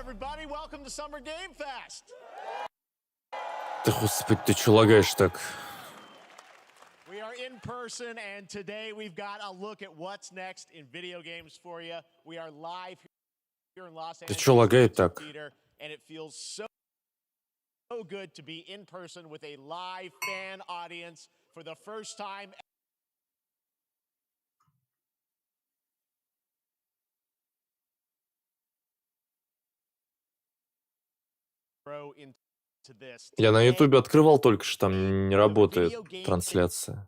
everybody. Welcome to Summer Game Fest. Да господи, ты чё лагаешь так? We are in person, and today we've got a look at what's next in video games for you. We are live here in Los Ты Angeles чё лагает так? Theater, and it feels so good to be in person with a live fan audience for the first time. Я на ютубе открывал только что, там не работает трансляция.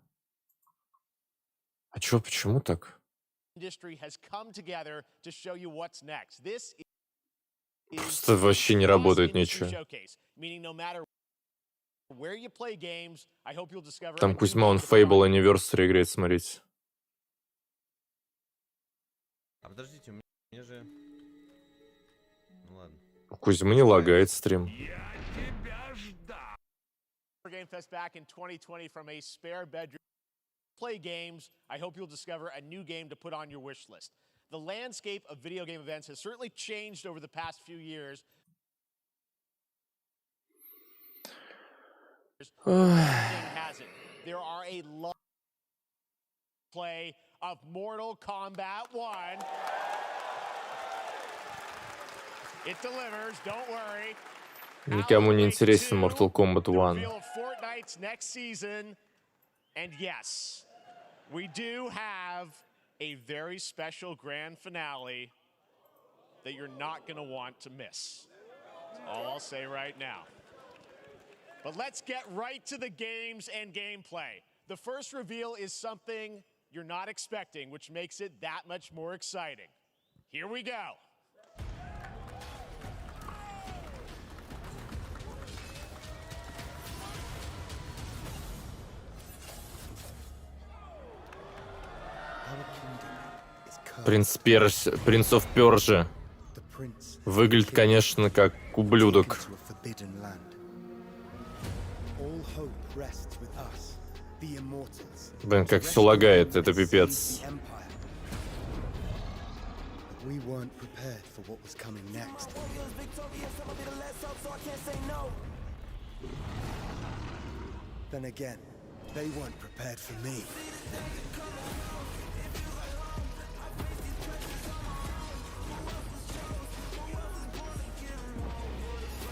А чё, почему так? Просто вообще не работает ничего. Там Кузьма, он Fable Anniversary играет, смотрите. А подождите, у меня же... Ну ладно. У Кузьмы не лагает стрим. Game Fest back in 2020 from a spare bedroom. Play games. I hope you'll discover a new game to put on your wish list. The landscape of video game events has certainly changed over the past few years. There are a lot of play of Mortal Kombat 1. It delivers, don't worry. Никому не интересен Mortal Kombat 1. Next season. And yes, we do have a very special grand finale that you're not going to want to miss. That's all I'll say right now. But let's get right to the games and gameplay. The first reveal is something you're not expecting, which makes it that much more exciting. Here we go. Принц of Persia. Выглядит, конечно, как ублюдок. Блин, как все лагает, это пипец.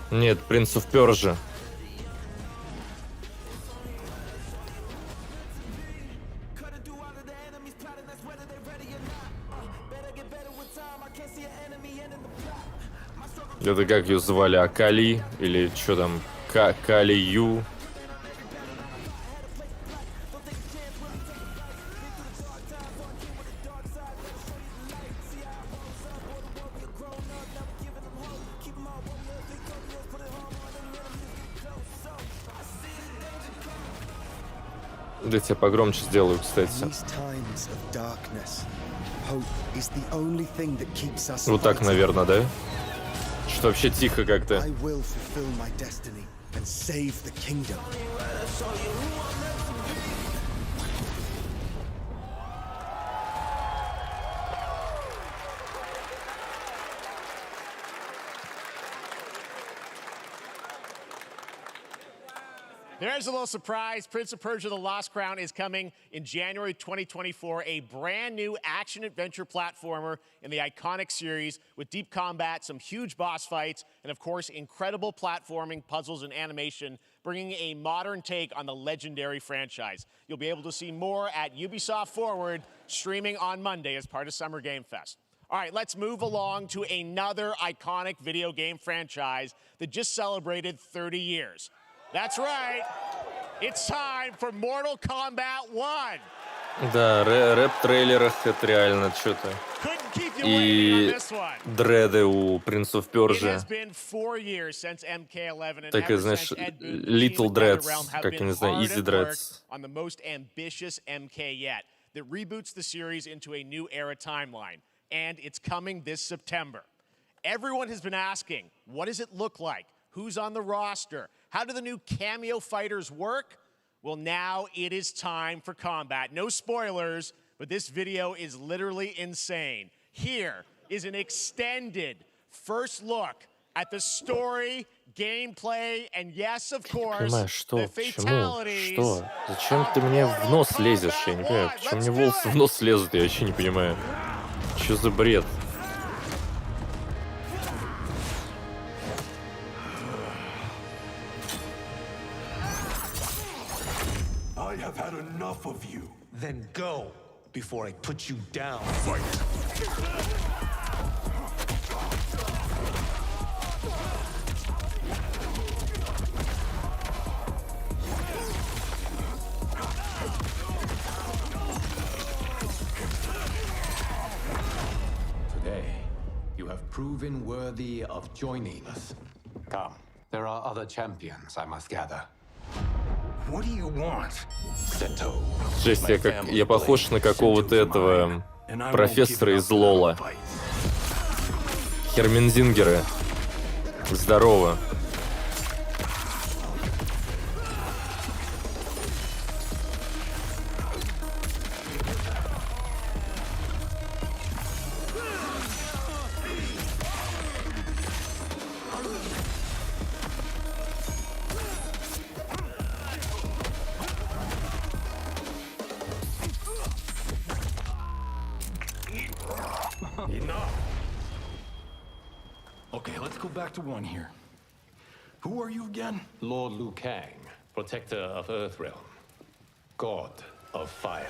Нет, Prince of Persia. Это как ее звали? Акали? Или что там? Калию? Да, тебя погромче сделаю, кстати. Вот так, наверное, да? Что вообще тихо как-то. There's a little surprise. Prince of Persia: The Lost Crown is coming in January 2024, a brand new action-adventure platformer in the iconic series with deep combat, some huge boss fights, and of course, incredible platforming, puzzles, and animation, bringing a modern take on the legendary franchise. You'll be able to see more at Ubisoft Forward, streaming on Monday as part of Summer Game Fest. All right, let's move along to another iconic video game franchise that just celebrated 30 years. That's right. It's time for Mortal Kombat 1. Да, рэп-трейлерах это реально что-то. И дреды у Prince of Persia. Так и, знаешь, Little Dreads, как я не знаю, Easy Dreads. On the most ambitious MK yet that reboots the series into a new era timeline. And it's coming this September. Everyone has been asking, what does it look like? Who's on the roster? How do the new cameo fighters work? Well, now it is time for combat. No spoilers, but this video is literally insane. Here is an extended first look at the story, gameplay, and yes, of course, Понимаешь, что? the Почему? fatalities. Что? Зачем ты мне в нос лезешь? Я не понимаю. Почему мне волосы в нос лезут? Я вообще не понимаю. Что за бред? I have had enough of you. Then go before I put you down. Fight. Today, you have proven worthy of joining us. Come, there are other champions I must gather. What do you want? Seto. Жесть, я похож на какого-то этого профессора из Лола. Хермензингеры. Здорово. Enough. Okay, let's go back to one here. Who are you again? Lord Liu Kang, protector of Earthrealm, god of fire.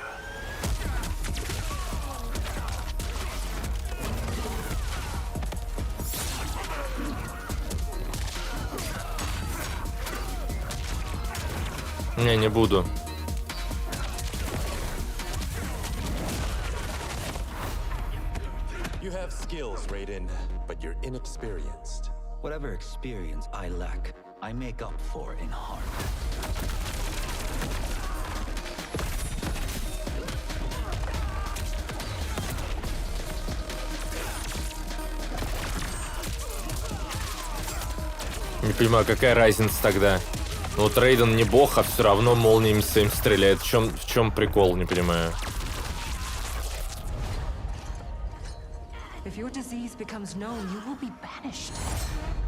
Не буду. You have skills, Raiden, but you're inexperienced. Whatever experience I lack, I make up for in heart. Не понимаю, какая разница тогда? Ну вот Рейден не бог, а все равно молниями своим стреляет. В чем прикол, не понимаю. If your disease becomes known, you will be banished.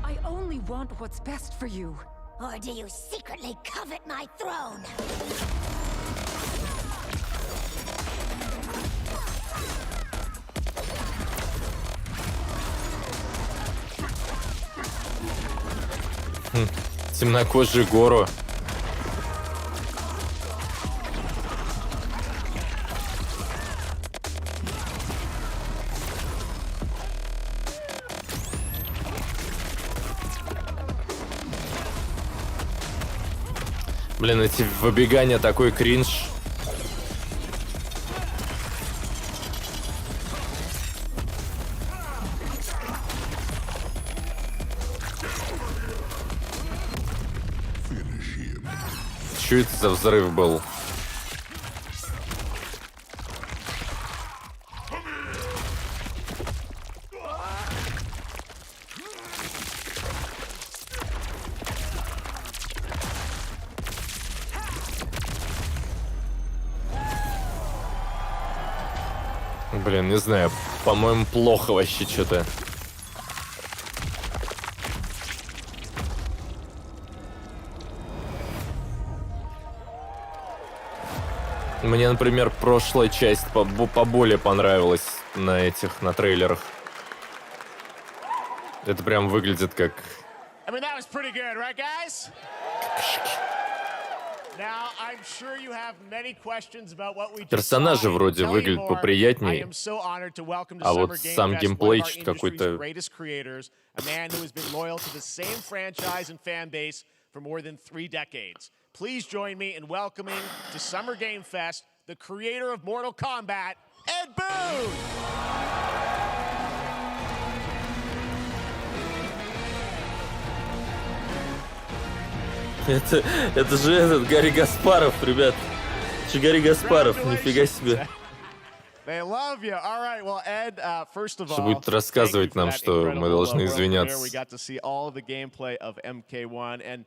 I only want what's best for you. Or do you secretly covet my throne? Темнокожий Гору. Блин, эти выбегания такой кринж. Что это за взрыв был? Блин, не знаю, по-моему, плохо вообще что-то. Мне, например, прошлая часть поболее понравилась на трейлерах. Это прям выглядит как... I mean, that was pretty good, right, guys? Now, I'm sure you have many questions about what we just Персонажи saw. вроде Tell me выглядят more. поприятней, I am so honored to welcome to а Summer вот Game сам Fest геймплей one of our что-то industry's какой-то... greatest creators, a man who has been loyal to the same franchise and fan base for more than 3 decades. Please join me in welcoming to Summer Game Fest the creator of Mortal Kombat, Ed Boon! Это же этот Гарри Гаспаров, ребят. Это же Гарри Гаспаров, нифига себе. They love you. All right, well, Ed, first of all, Что будет рассказывать нам, что мы должны извиняться. We got to see all of the gameplay of MK1, and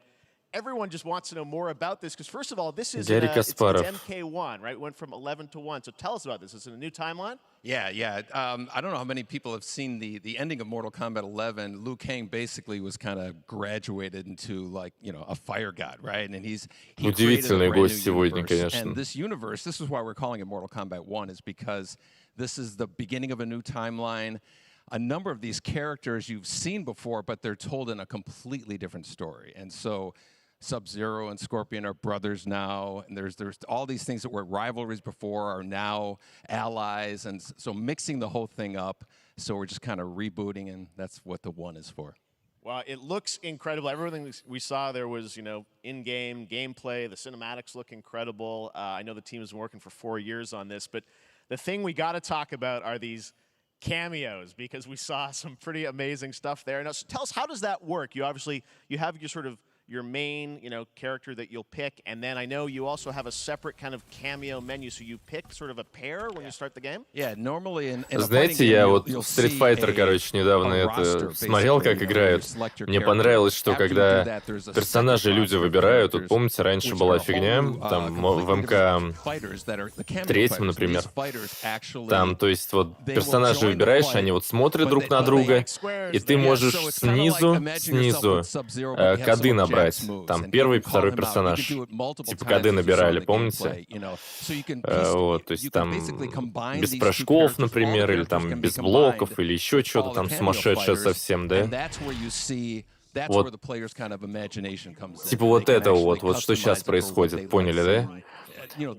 everyone just wants to know more about this because first of all, this is Гарри it's Каспаров. MK1, right? It went from 11 to 1. So tell us about this. Is it a new timeline? Yeah. I don't know how many people have seen the ending of Mortal Kombat 11. Liu Kang basically was kind of graduated into like, a fire god, right? And he Удивительный гость сегодня, universe. конечно. And this universe, this is why we're calling it Mortal Kombat 1, is because this is the beginning of a new timeline. A number of these characters you've seen before, but they're told in a completely different story. And so Sub-Zero and Scorpion are brothers now, and there's all these things that were rivalries before are now allies, and so mixing the whole thing up. So we're just kind of rebooting, and that's what the 1 is for. Well, it looks incredible. Everything we saw there was, in-game gameplay. The cinematics look incredible. I know the team has been working for 4 years on this, but the thing we got to talk about are these cameos because we saw some pretty amazing stuff there. Now, so tell us, how does that work? You have your sort of your main, character that you'll pick, and then I know you also have a separate kind of cameo menu, so you pick sort of a pair when you start the game? Yeah, normally in Знаете, я вот в Street Fighter, недавно это смотрел, как играют. Мне понравилось, что когда персонажи люди выбирают, вот помните, раньше была фигня, там в МК-3, например, там, то есть вот персонажи выбираешь, они вот смотрят друг на друга, и ты можешь снизу коды набрать. Там первый, второй персонаж. Типа коды набирали, помните? Вот, то есть там без прыжков, например, или там без блоков, или еще что-то там сумасшедшее совсем, да? Вот. Типа вот это вот что сейчас происходит, поняли, да?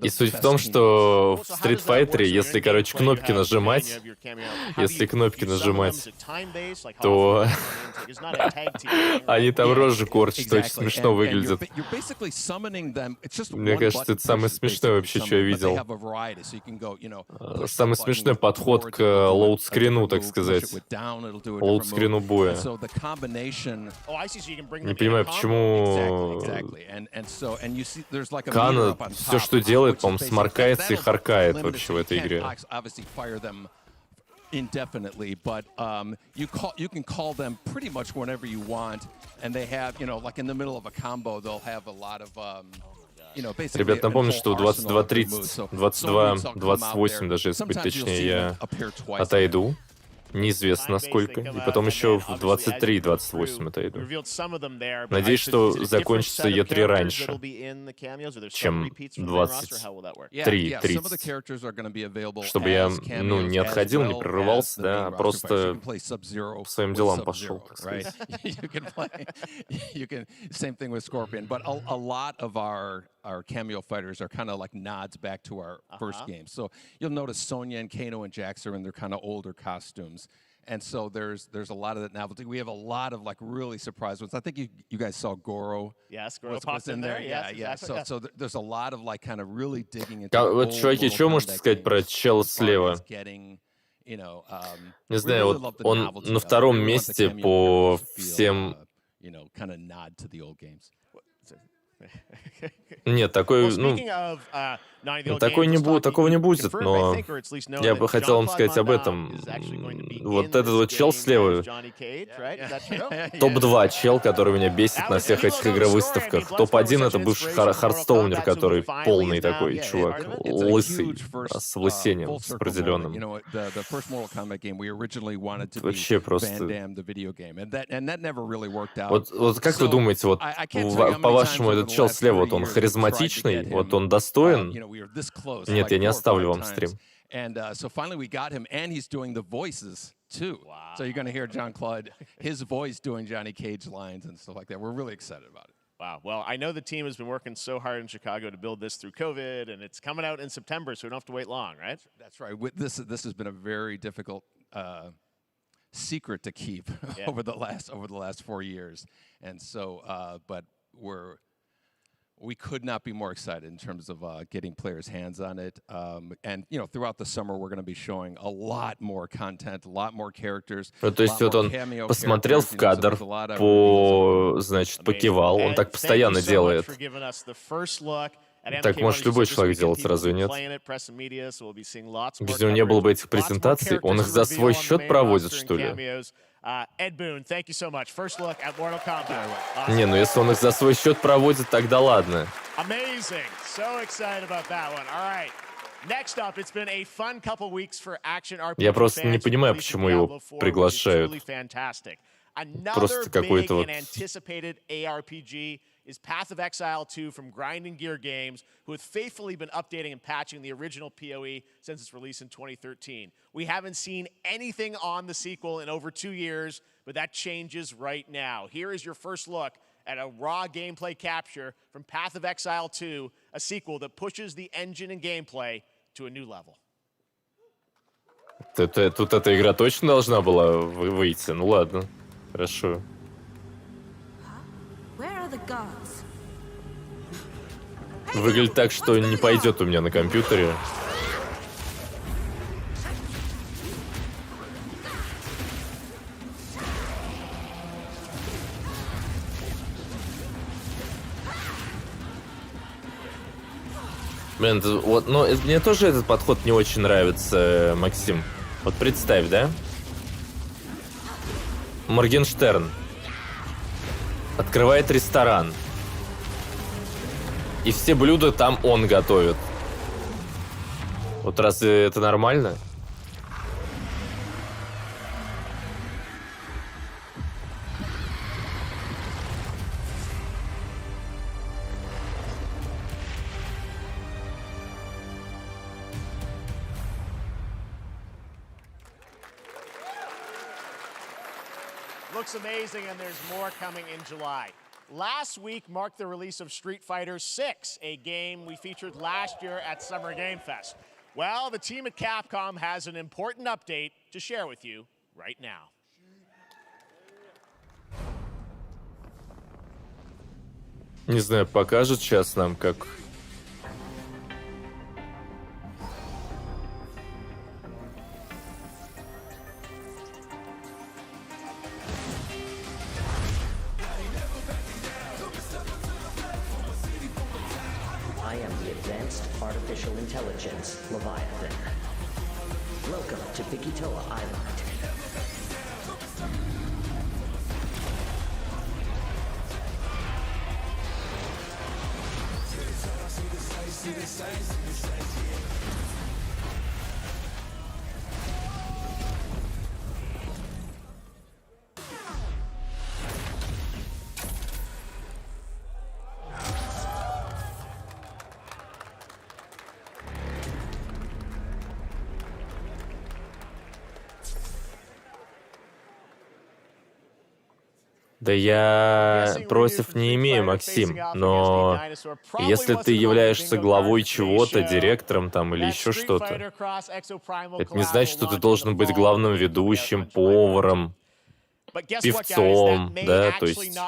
И суть в том, что в Street Fighter, если, кнопки нажимать, то они там рожи корчат, очень смешно выглядят. Мне кажется, это самое смешное вообще, что я видел. Самый смешной подход к лоудскрину, так сказать. Лоудскрину боя. Не понимаю, почему Кана все, что делает, по-моему, сморкается и харкает вообще в этой игре. Indefinitely, but you can call them pretty much whenever you want, and they have, like in the middle of a combo, they'll have a lot of, Ребят, напомню, что в 22:30, 22:28 даже, если быть точнее, я отойду. Неизвестно сколько. И потом еще в 23:28 отойду. Надеюсь, что закончится Е3 раньше, чем 23:30. Чтобы я, не отходил, не прерывался, да, а просто по своим делам пошел, так сказать. Same thing with Scorpion, but a lot of our cameo fighters are kind of like nods back to our first game. So you'll notice Sonya and Kano and Jax are in their kind of older costumes. And so there's a lot of that novelty. We have a lot of like really surprise ones. I think you guys saw Goro. Yes, Goro popped in there. Yeah. Exactly. So there's a lot of like kind of really digging into. Вот, чуваки, что можете сказать про чела слева? Не знаю, вот он на втором месте по всем... Нет, такой, такого не будет, но я бы хотел вам сказать об этом. Вот этот вот чел слева, топ-2 чел, который меня бесит на всех этих игровыставках. Топ-1 — это бывший хардстоунер, который полный такой чувак, лысый, с лысением, с определенным. Вообще просто... Вот как вы думаете, вот по-вашему этот чел слева, вот он харизматичный, вот он достоин? Нет, я не оставлю вам стрим. And so finally we got him, and he's doing the voices too. Wow. So you're going to hear John Claude, his voice doing Johnny Cage lines and stuff like that. We're really excited about it. Wow. Well, I know the team has been working so hard in Chicago to build this through COVID, and it's coming out in September, so we don't have to wait long, right? That's right. This has been a very difficult secret to keep over the last 4 years, and so but we could not be more excited in terms of getting players' hands on it. And, throughout the summer, we're going to be showing a lot more content, a lot more characters. То есть вот он посмотрел в кадр, покивал, он так постоянно делает. Так может любой человек делать, разве нет? Без него не было бы этих презентаций, он их за свой счет проводит, что ли? Ed Boon, thank you so much. First look at Mortal Kombat. Не, ну если он их за свой счет проводит, тогда ладно. Amazing. So excited about that one. All right. Next up, it's been a fun couple weeks for action RPG. Я просто не понимаю, почему его приглашают. Просто какой-то вот... Anticipated ARPG is Path of Exile 2 from Grinding Gear Games, who have faithfully been updating and patching the original PoE since its release in 2013. We haven't seen anything on the sequel in over 2 years, but that changes right now. Here is your first look at a raw gameplay capture from Path of Exile 2, a sequel that pushes the engine and gameplay to a new level. Тут эта игра точно должна была выйти? Ну ладно, хорошо. Выглядит так, что не пойдет у меня на компьютере. Блин, вот, но мне тоже этот подход не очень нравится, Максим. Вот представь, да? Моргенштерн открывает ресторан. И все блюда там он готовит. Вот разве это нормально? Looks amazing, and there's more coming in July. Last week marked the release of Street Fighter VI, a game we featured last year at Summer Game Fest. Well, the team at Capcom has an important update to share with you right now. Не знаю, покажет сейчас нам, как... Artificial intelligence, Leviathan. Welcome to Bikitoa Island. Да я против не имею, Максим, но если ты являешься главой чего-то, директором там или еще что-то, это не значит, что ты должен быть главным ведущим, поваром, певцом, да, то есть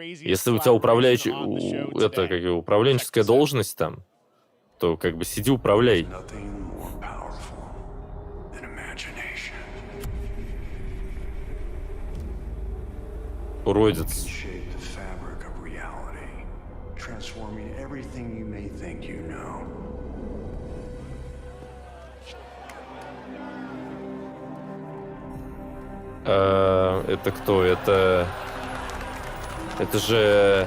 если у тебя это как управленческая должность там, то как бы сиди управляй. Уродец. Это кто? Это же...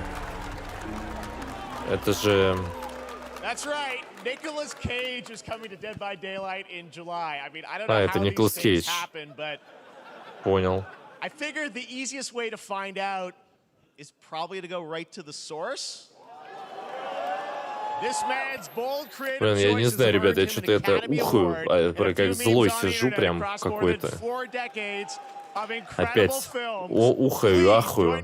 That's right. Nicolas Cage is coming to Dead by Daylight in July. I mean, I don't know how these things happen, but... Понял. I figured the easiest way to find out is probably to go right to the source. This man's bold creative Блин, я не знаю, ребята, я что-то это ухаю, как злой сижу прям какой-то. Опять ухаю, ахую.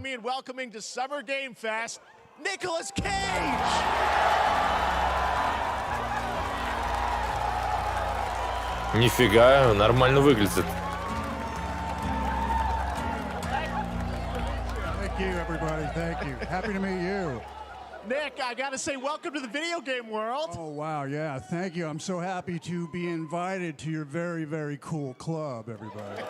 Нифига, нормально выглядит. Thank you, everybody. Thank you. Happy to meet you. Nick, I gotta say, welcome to the video game world. Oh, wow, yeah. Thank you. I'm so happy to be invited to your very, very cool club, everybody.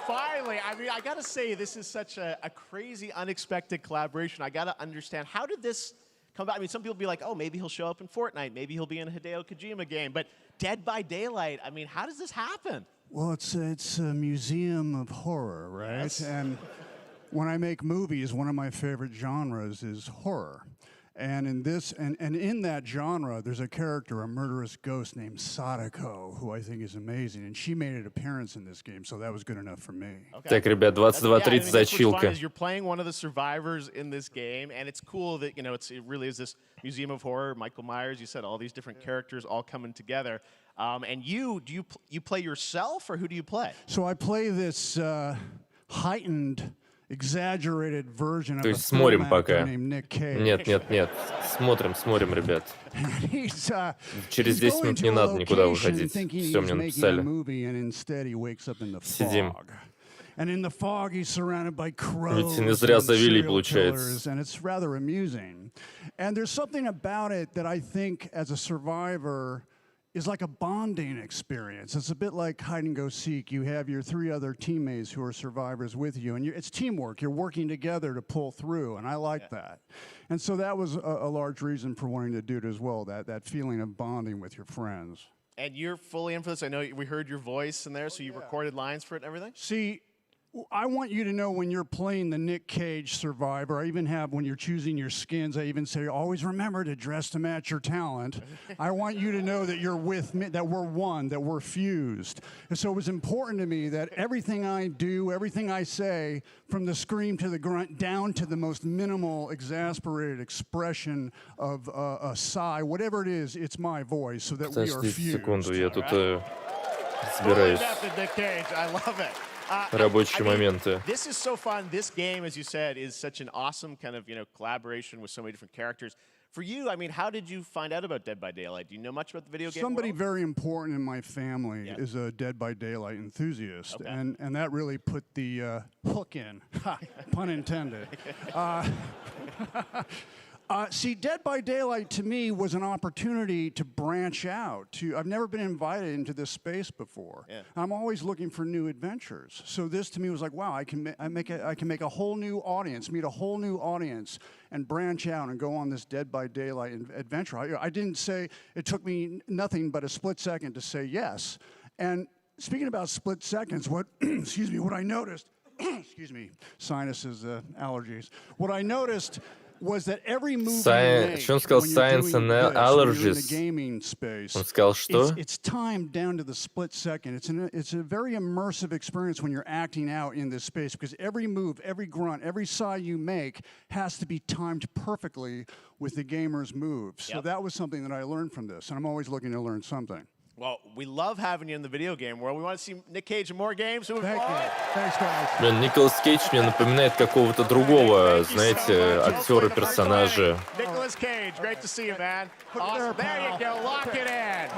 Finally, I mean, I gotta say, this is such a crazy, unexpected collaboration. I gotta understand, how did this come about? I mean, some people be like, oh, maybe he'll show up in Fortnite. Maybe he'll be in a Hideo Kojima game. But Dead by Daylight, I mean, how does this happen? Well, it's a museum of horror, right? Yes. And when I make movies, one of my favorite genres is horror. And in this, and in that genre, there's a character, a murderous ghost named Sadako, who I think is amazing. And she made an appearance in this game, so that was good enough for me. Okay. Так, ребят, 22:30 зачилка. You're playing one of the survivors in this game, and it's cool that, you know, it really is this museum of horror. Michael Myers, you said, all these different characters all coming together. And you play yourself, or who do you play? So I play this heightened, exaggerated version of a Смотрим film пока. actor named Nick Cage. Нет. Смотрим, ребят. He's, Через he's 10 going минут to не a надо никуда location выходить. thinking Все, he's мне making a написали. movie, and instead he wakes up in the Сидим. fog. And in the fog, he's surrounded by crows Видите, не зря and завели, serial получается. killers, and it's rather amusing. And there's something about it that I think, as a survivor, is like a bonding experience. It's a bit like hide and go seek. You have your 3 other teammates who are survivors with you, and it's teamwork. You're working together to pull through, and I like that. And so that was a large reason for wanting to do it as well, that feeling of bonding with your friends. And you're fully in for this. I know we heard your voice in there, so you recorded lines for it and everything? See, I want you to know when you're playing the Nick Cage survivor, I even have, when you're choosing your skins, I even say, always remember to dress to match your talent. I want you to know that you're with me, that we're one, that we're fused. And so it was important to me that everything I do, everything I say, from the scream to the grunt, down to the most minimal, exasperated expression of a sigh, whatever it is, it's my voice, so that we are Подождите fused. секунду, я тут Fully разбираюсь. adapted Nick Cage. I love it. Рабочие моменты. This is so fun. This game, as you said, is such an awesome kind of, you know, collaboration with so many different characters. For you, I mean, how did you find out about Dead by Daylight? Do you know much about the video game Somebody world? very important in my family is a Dead by Daylight enthusiast, and that really put the hook in, pun intended. See, Dead by Daylight to me was an opportunity to branch out. I've never been invited into this space before. Yeah. I'm always looking for new adventures. So this to me was like, wow, I can make a whole new audience, meet a whole new audience, and branch out and go on this Dead by Daylight adventure. I didn't say, it took me nothing but a split second to say yes. And speaking about split seconds, excuse me, what I noticed, excuse me, sinuses, allergies. What I noticed was that every move you make Что он сказал? when you're Science doing and this, when you're in the allergies. gaming space, Он сказал, что? it's timed down to the split second. It's a very immersive experience when you're acting out in this space, because every move, every grunt, every sigh you make has to be timed perfectly with the gamer's moves. So that was something that I learned from this, and I'm always looking to learn something. Well, we love having you in the video game world. We want to see Nick Cage in more games. So Thank you. Thanks, guys. Блин, Николас Кейдж мне напоминает какого-то другого, знаете, актера-персонажа. Nicolas Cage, great to see you, man. Awesome. There you go, lock it in.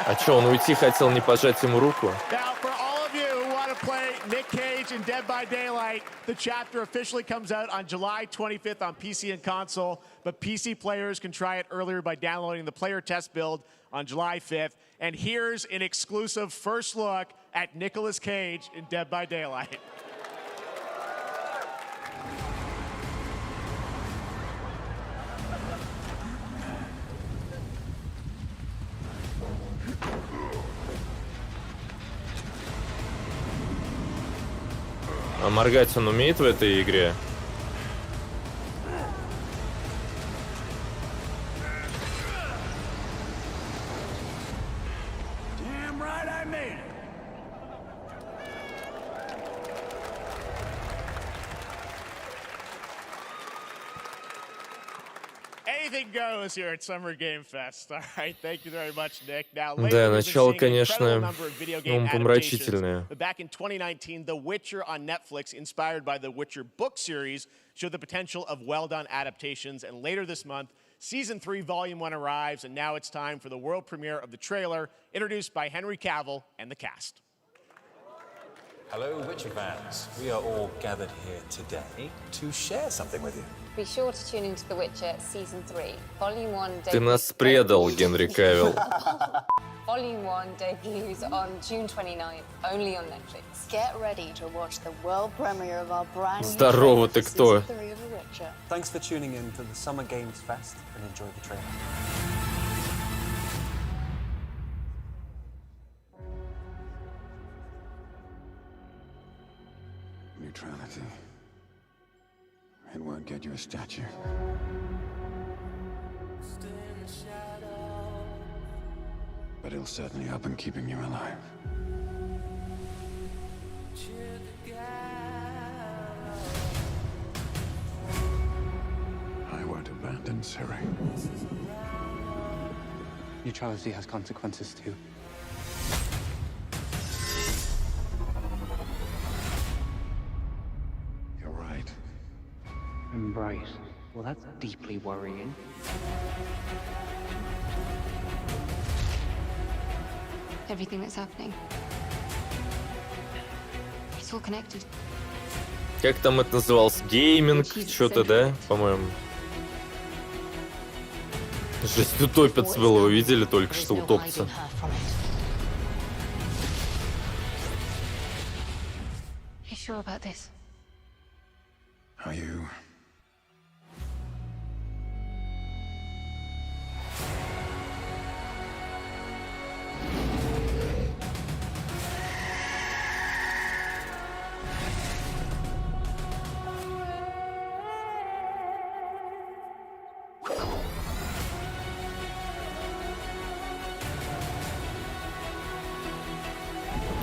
А что, он уйти хотел, не пожать ему руку? Now, for all of you who want to play Nick Cage in Dead by Daylight, the chapter officially comes out on July 25th on PC and console, but PC players can try it earlier by downloading the player test build on July 5th. And here's an exclusive first look at Nicolas Cage in Dead by Daylight. А моргать он умеет в этой игре? Damn right I made it. Anything goes here at Summer Game Fest. All right, thank you very much, Nick. Now, Да, начало, конечно, умопомрачительное. But back in 2019, The Witcher on Netflix, inspired by the Witcher book series, showed the potential of well-done adaptations. And later this month, Season 3, Volume 1 arrives, and now it's time for the world premiere of the trailer, introduced by Henry Cavill and the cast. Hello, Witcher fans. We are all gathered here today to share something with you. Be sure to tune into The Witcher Season 3. Volume 1 Ты нас предал, Генри Кавилл. Volume 1 debuts on June 29th, only on Netflix. Get ready to watch the world premiere of our brand new Здорово, ты кто? Season 3 of The Witcher. Thanks for tuning in to the Summer Games Fest and enjoy the trailer. neutrality. It won't get you a statue. But it'll certainly help in keeping you alive. I won't abandon Siri. Neutrality has consequences too. You're right. Right. Well, that's deeply worrying. Everything that's happening. It's all connected. Как там это называлось? Гейминг, что-то, да? По-моему. Жесть, утопец был, вы видели только что утопца? You sure about this? Are you?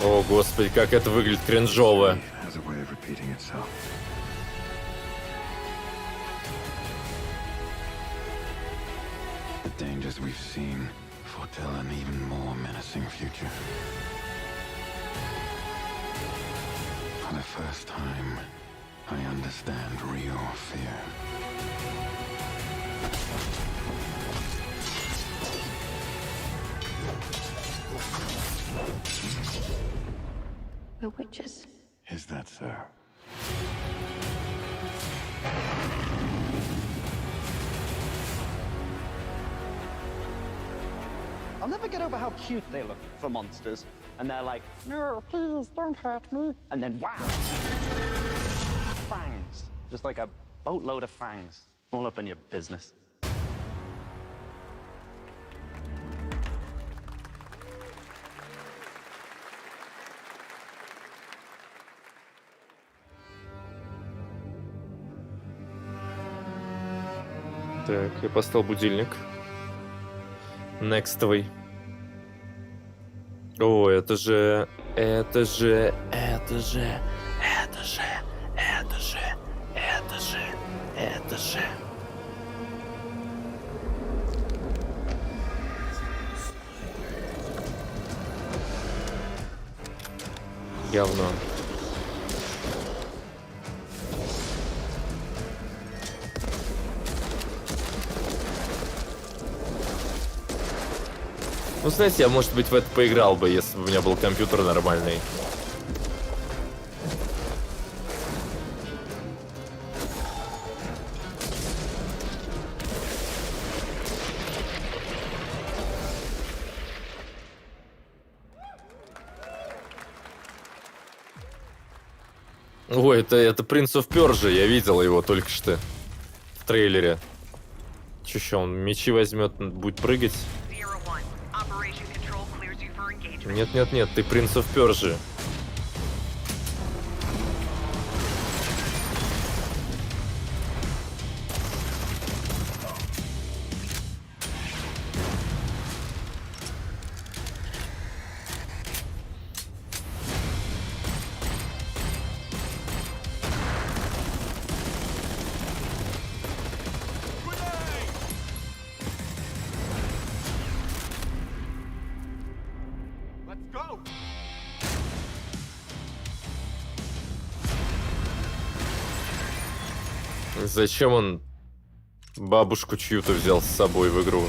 О, господи, как это выглядит кринжово. Has a way of repeating itself. The dangers we've seen foretell an even more menacing future. For the first time, I understand real fear. We're witches. Is that so? I'll never get over how cute they look for monsters. And they're like, no, please don't hurt me. And then, wow! Fangs. Just like a boatload of fangs. All up in your business. Так, я поставил будильник. Некстовый. О, это же... Говно. Ну, знаете, я, может быть, в это поиграл бы, если бы у меня был компьютер нормальный. Ой, это Prince of Persia, я видел его только что в трейлере. Че еще, он мечи возьмет, будет прыгать? Нет, ты Prince of Persia. Зачем он бабушку чью-то взял с собой в игру?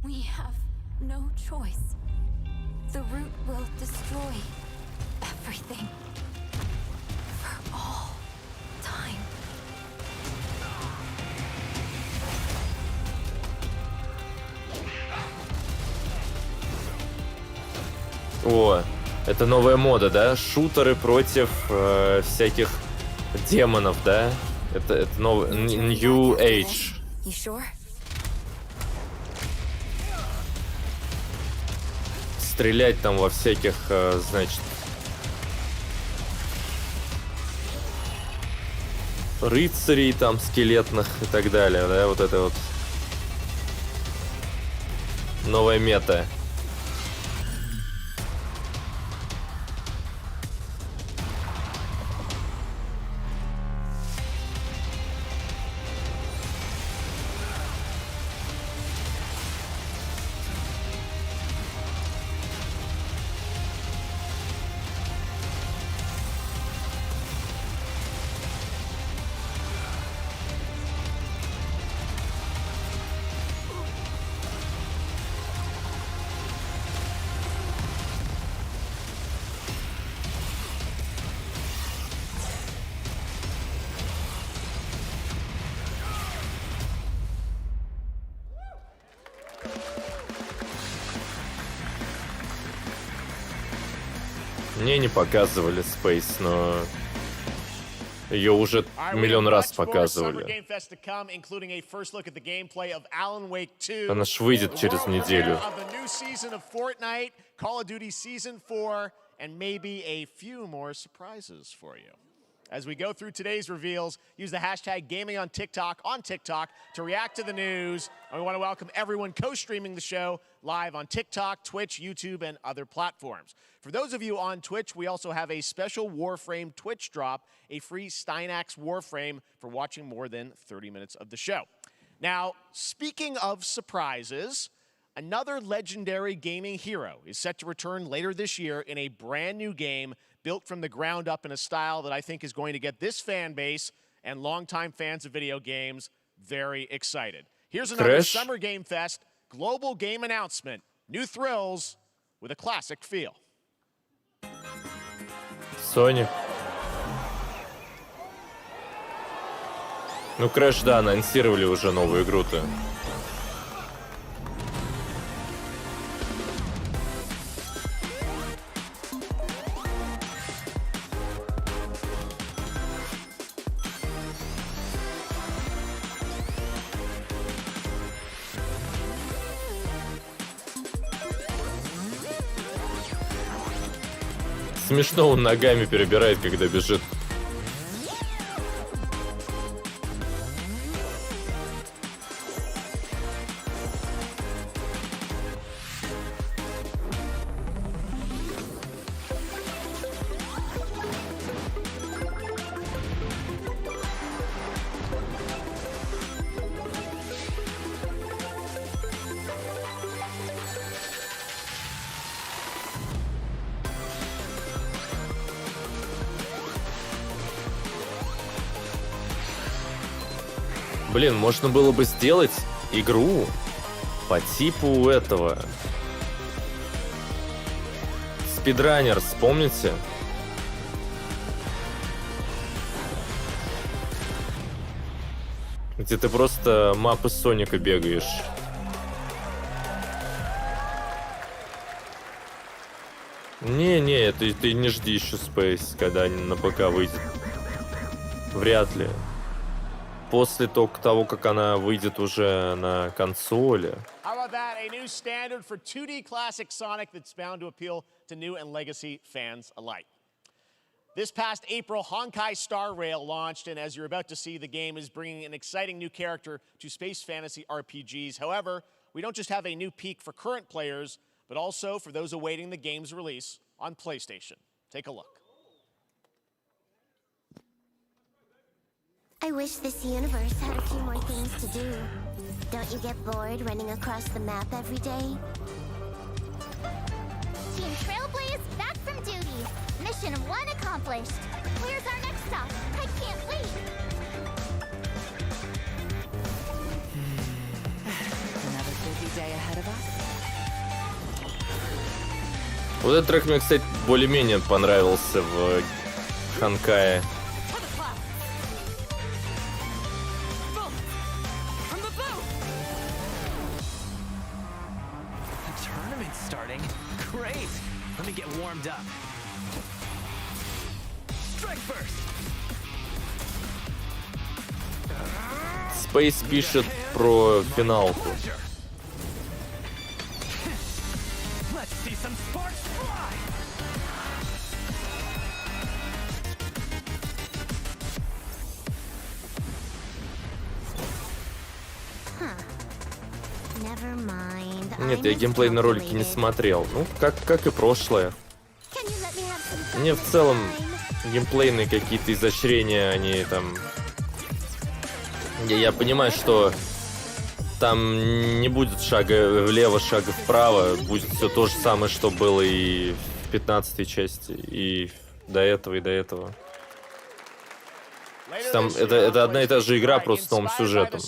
We have no choice. The root will destroy everything for all time. О, это новая мода, да? Шутеры против всяких демонов, да? Это новый New Age. Стрелять там во всяких, значит, рыцарей там скелетных и так далее, да? Вот это вот новая мета. Мне не показывали Space, но ее уже миллион раз показывали. Она ж выйдет через неделю. As we go through today's reveals, use the hashtag gaming on TikTok to react to the news. And we want to welcome everyone co-streaming the show live on TikTok, Twitch, YouTube, and other platforms. For those of you on Twitch, we also have a special Warframe Twitch drop, a free Steinax Warframe for watching more than 30 minutes of the show. Now, speaking of surprises, another legendary gaming hero is set to return later this year in a brand new game built from the ground up in a style that I think is going to get this fan base and longtime fans of video games very excited. Here's another Summer Game Fest global game announcement. New thrills with a classic feel. Sony. Ну, Crash, да, анонсировали уже новую игру-то. Смешно, он ногами перебирает, когда бежит. Блин, можно было бы сделать игру по типу этого. Speedrunners, помните? Где ты просто мапы Соника бегаешь. Не, ты не жди еще Space, когда они на ПК выйдет. Вряд ли. После того, как она выйдет уже на консоли. How about that? A new standard for 2D classic Sonic that's bound to appeal to new and legacy fans alike. This past April, Honkai Star Rail launched, and as you're about to see, the game is bringing an exciting new character to space fantasy RPGs. However, we don't just have a new peak for current players, but also for those awaiting the game's release on PlayStation. Take a look. I wish this universe had a few more things to do. Don't you get bored running across the map every day? Team Trailblaze back from duty. Mission 1 accomplished. Where's our next stop? I can't wait. Another busy day ahead of us. Вот этот трек мне, кстати, более-менее понравился в Ханкае. Space пишет про финалку. Нет, я геймплейные ролики не смотрел. Ну, как и прошлое. Мне в целом геймплейные какие-то изощрения, они там... Я понимаю, что там не будет шага влево, шага вправо. Будет все то же самое, что было и в 15-й части, и до этого, и до этого. Там это одна и та же игра, просто с новым сюжетом.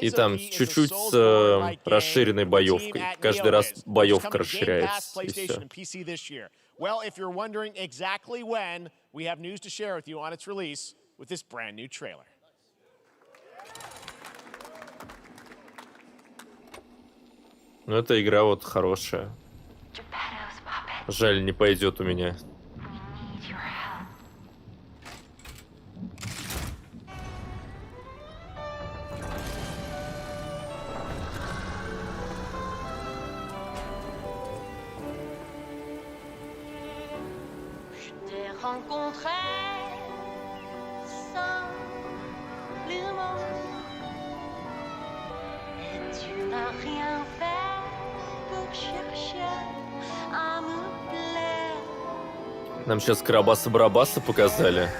И там чуть-чуть с расширенной боевкой. Каждый раз боевка расширяется, и все. Well, if you're wondering exactly when, we have news to share with you on its release with this brand new trailer. Ну, эта игра вот хорошая. Жаль, не пойдет у меня. Нам сейчас Карабаса-Барабаса показали.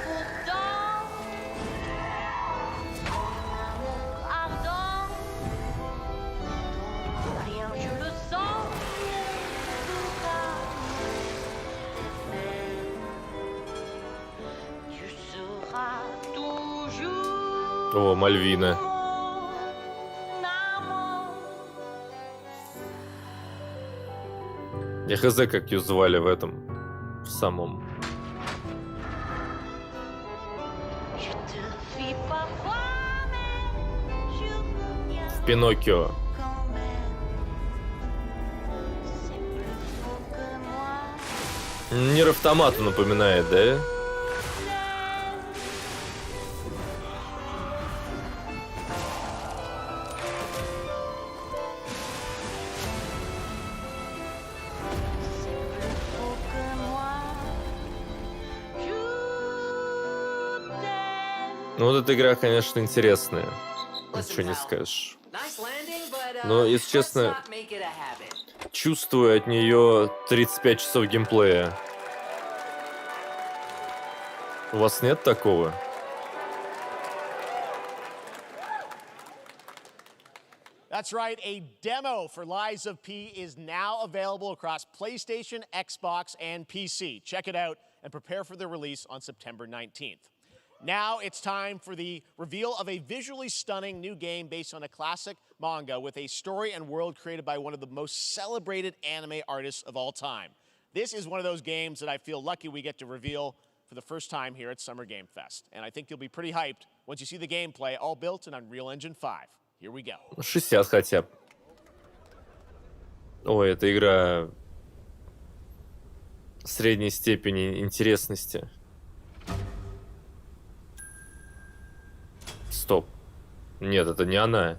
О, Мальвина. Я хз, как ее звали в этом, в самом. В Пиноккио. Нир Автомату напоминает, да? Ну вот эта игра, конечно, интересная. Ничего не скажешь. Но, если честно, чувствую от нее 35 часов геймплея. У вас нет такого? That's right, a demo for Lies of P is now available across PlayStation, Xbox, and PC. Check it out and prepare for the release on September 19th. Now it's time for the reveal of a visually stunning new game based on a classic manga with a story and world created by one of the most celebrated anime artists of all time. This is one of those games that I feel lucky we get to reveal for the first time here at Summer Game Fest. And I think you'll be pretty hyped once you see the gameplay, all built in Unreal Engine 5. Here we go. 60 хотя бы. Ой, эта игра средней степени интересности. Стоп. Нет, это не она.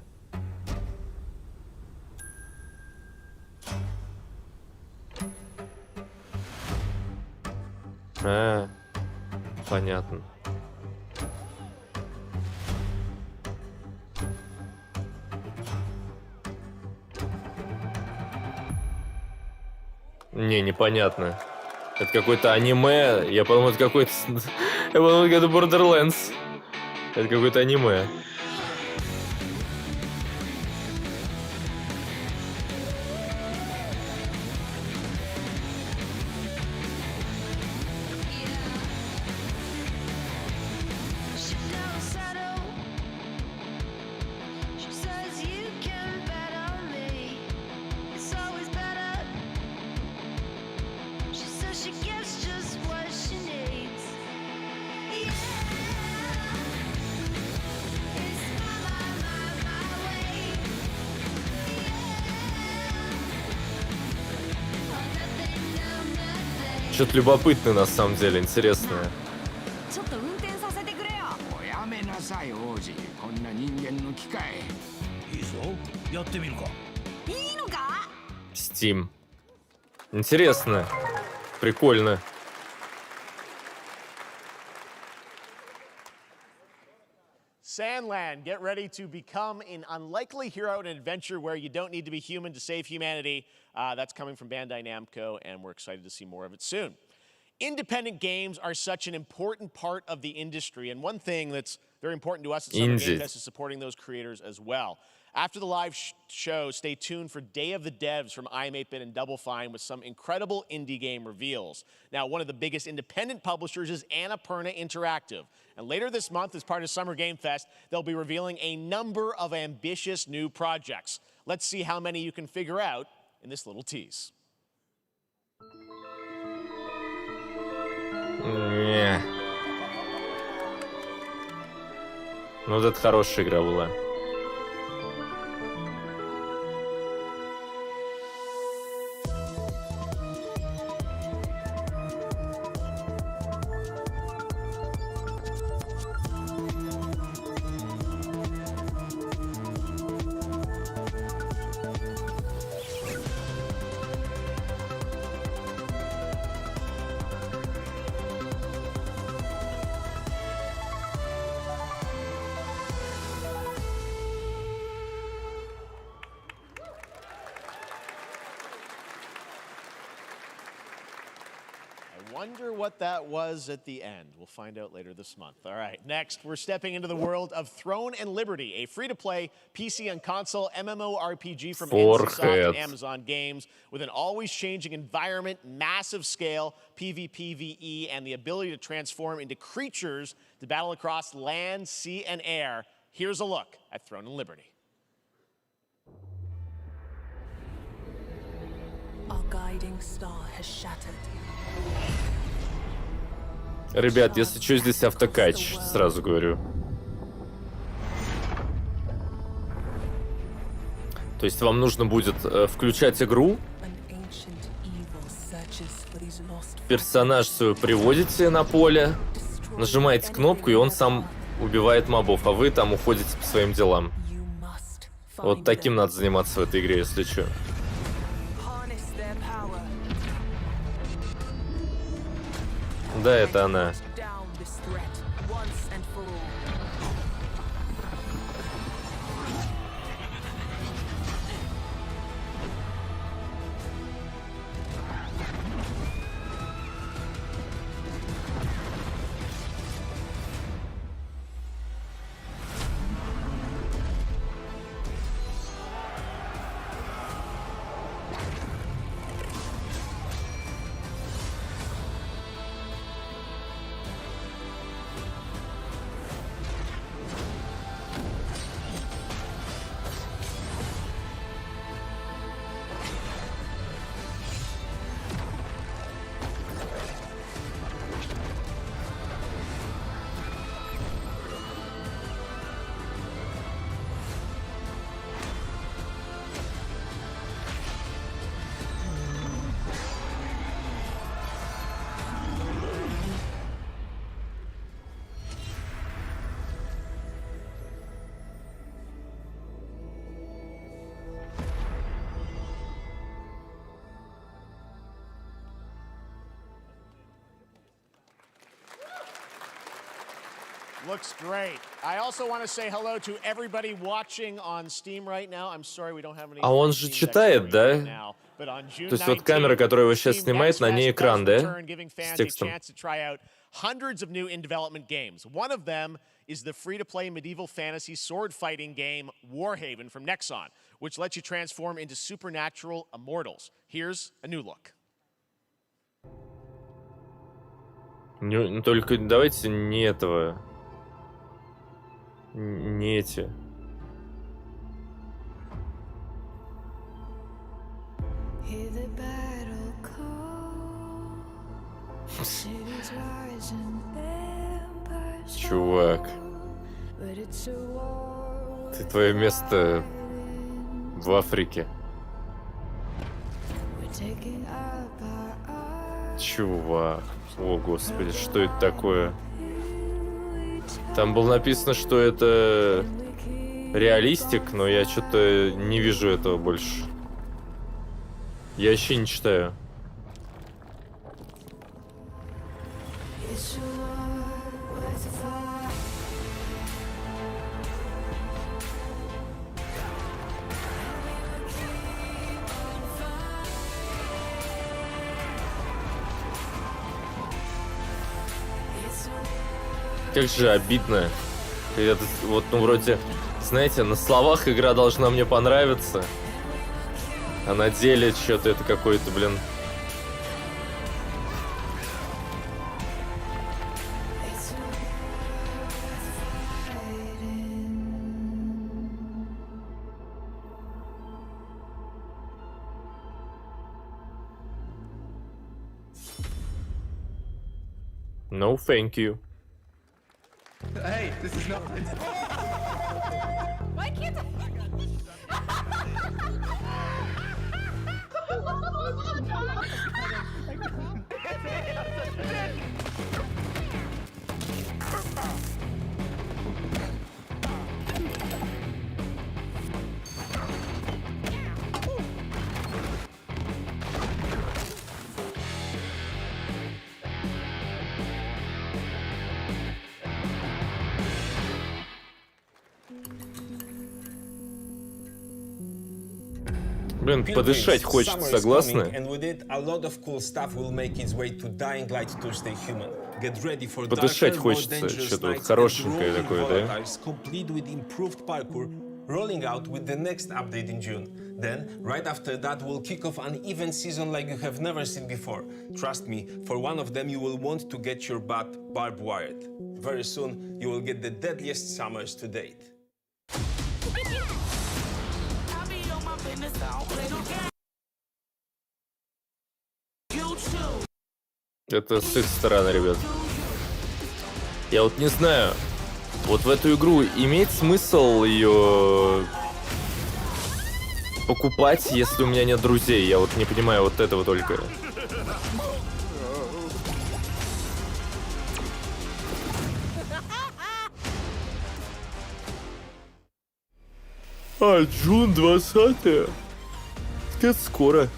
Понятно. Не, непонятно. Это какое-то аниме. Я подумал, это какой-то... Я подумал, это Borderlands. Это какое-то аниме. Что-то любопытное на самом деле, интересное. Steam. Интересно. Прикольно. Sandland, get ready to become an unlikely hero in an adventure where you don't need to be human to save humanity. That's coming from Bandai Namco, and we're excited to see more of it soon. Independent games are such an important part of the industry, and one thing that's very important to us at Summer Game Fest is supporting those creators as well. After the live show, stay tuned for Day of the Devs from I'm8bit and Double Fine with some incredible indie game reveals. Now, one of the biggest independent publishers is Annapurna Interactive. And later this month, as part of Summer Game Fest, they'll be revealing a number of ambitious new projects. Let's see how many you can figure out in this little tease. Не. Ну, вот это хорошая игра была. Wonder what that was at the end. We'll find out later this month. All right, next, we're stepping into the world of Throne and Liberty, a free-to-play PC and console MMORPG from NCSoft and Amazon Games with an always-changing environment, massive scale, PvPvE, and the ability to transform into creatures to battle across land, sea, and air. Here's a look at Throne and Liberty. Our guiding star has shattered. Ребят, если что, здесь автокач, сразу говорю. То есть вам нужно будет включать игру, персонаж свой приводите на поле, нажимаете кнопку, и он сам убивает мобов, а вы там уходите по своим делам. Вот таким надо заниматься в этой игре, если что. Да, это она. Looks great. I also want to say hello to everybody watching on Steam right now. I'm sorry we don't have any. А он же читает, да? То есть вот камера, которая его сейчас снимает, на ней экран, да? С текстом. Hundreds of new in development games. One of them is the free-to-play medieval fantasy sword fighting game Warhaven from Nexon, which lets you transform into supernatural immortals. Here's a new look. Только давайте не этого. Не эти. Чувак. Твое место в Африке. Чувак. О, господи, что это такое? Там было написано, что это реалистик, но я что-то не вижу этого больше. Я вообще не читаю. Как же обидно. Это, вот, ну, вроде, знаете, на словах игра должна мне понравиться, а на деле что-то это какой-то, блин... No, thank you. Hey, this is not. Why can't Блин, подышать хочется, согласны? Подышать хочется, что-то вот хорошенькое такое, да? Rolling out with the next update in June. Then, right after that, we'll kick off an event season like you have never seen before. Trust me, for one of them you will want to get your butt barbed wired. Very soon, you will get the deadliest summers to date. Это с их стороны, ребят. Я вот не знаю, вот в эту игру имеет смысл ее покупать, если у меня нет друзей? Я вот не понимаю вот этого только. А, Джун 20-е. Это скоро.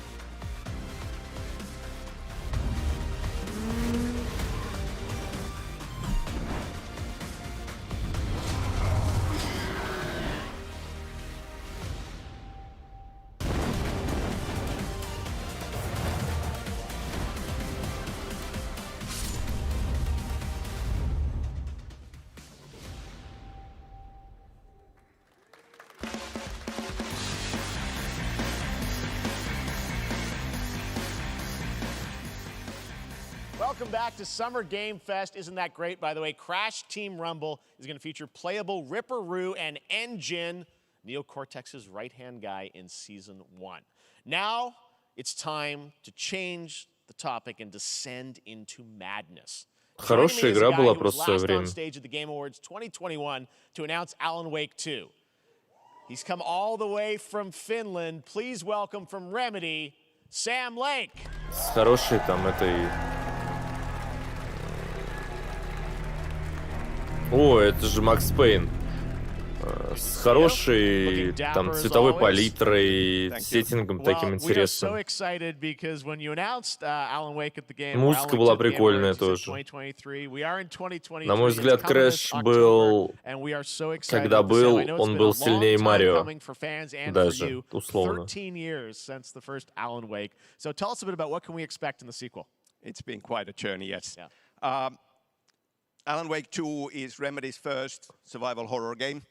Welcome back to Summer Game Fest. Isn't that great? By the way, Crash Team Rumble is going to feature playable Ripperoo and Engine, Neo Cortex's right-hand guy in Season 1. Now, it's time to change the topic and descend into madness. Хорошая игра была просто в свое время. On stage at the Game Awards 2021 to announce Alan Wake 2. He's come all the way from Finland. Please welcome from Remedy, Sam Lake. С хорошей там этой... О, это же Макс Пейн. С хорошей там цветовой палитрой, сеттингом таким интересным. Музыка была прикольная тоже. На мой взгляд, Крэш был... Когда был, он был сильнее Марио. Даже, условно. It's been quite a journey, yes. Alan Wake 2 is Remedy's first survival horror game.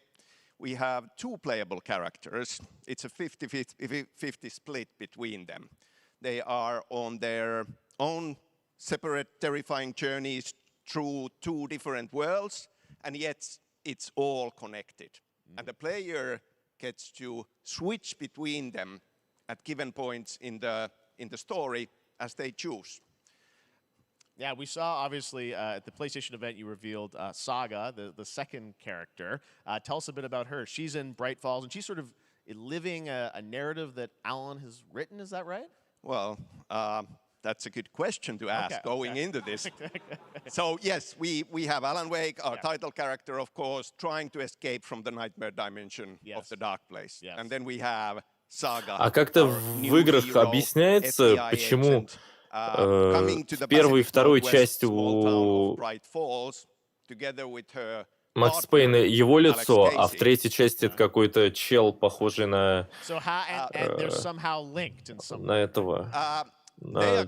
We have two playable characters. It's a 50-50 split between them. They are on their own separate terrifying journeys through two different worlds, and yet it's all connected. And the player gets to switch between them at given points in the story as they choose. Yeah, we saw, obviously, at the PlayStation event, you revealed Saga, the second character. Tell us a bit about her. She's in Bright Falls, and she's sort of living a narrative that Alan has written, is that right? Well, That's a good question to ask going into this. So yes, we have Alan Wake, our title character, of course, trying to escape from the nightmare dimension of the dark place. And then we have Saga. А как-то в играх объясняется, почему в первой и второй части у Макс Пейна его лицо, а в третьей части это какой-то чел, похожий на этого. На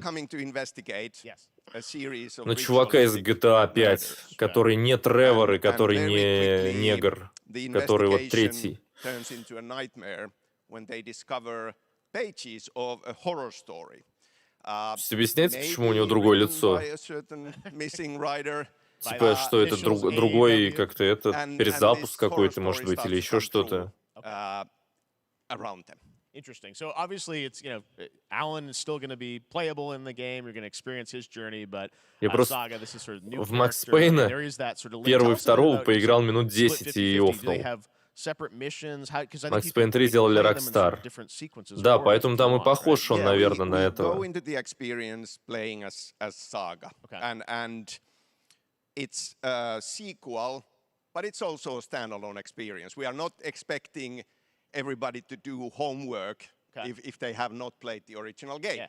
чувака из GTA 5, который не Тревор и который не негр, который вот третий. Объясняется, почему у него другое лицо? Типа, что это другой, как-то это, перезапуск какой-то, может быть, или еще что-то. Interesting. So obviously, it's, you know, Alan is still going to be playable in the game. You're going to experience his journey, but Saga, this is sort of new. В Макс Пейна первый и второго поиграл минут 10 и офнул. Макс Пейн 3 сделали Rockstar. Да, поэтому там и похож он, наверное, на этого. It's a sequel, but it's also a standalone experience. We are not expecting everybody to do homework if they have not played the original game.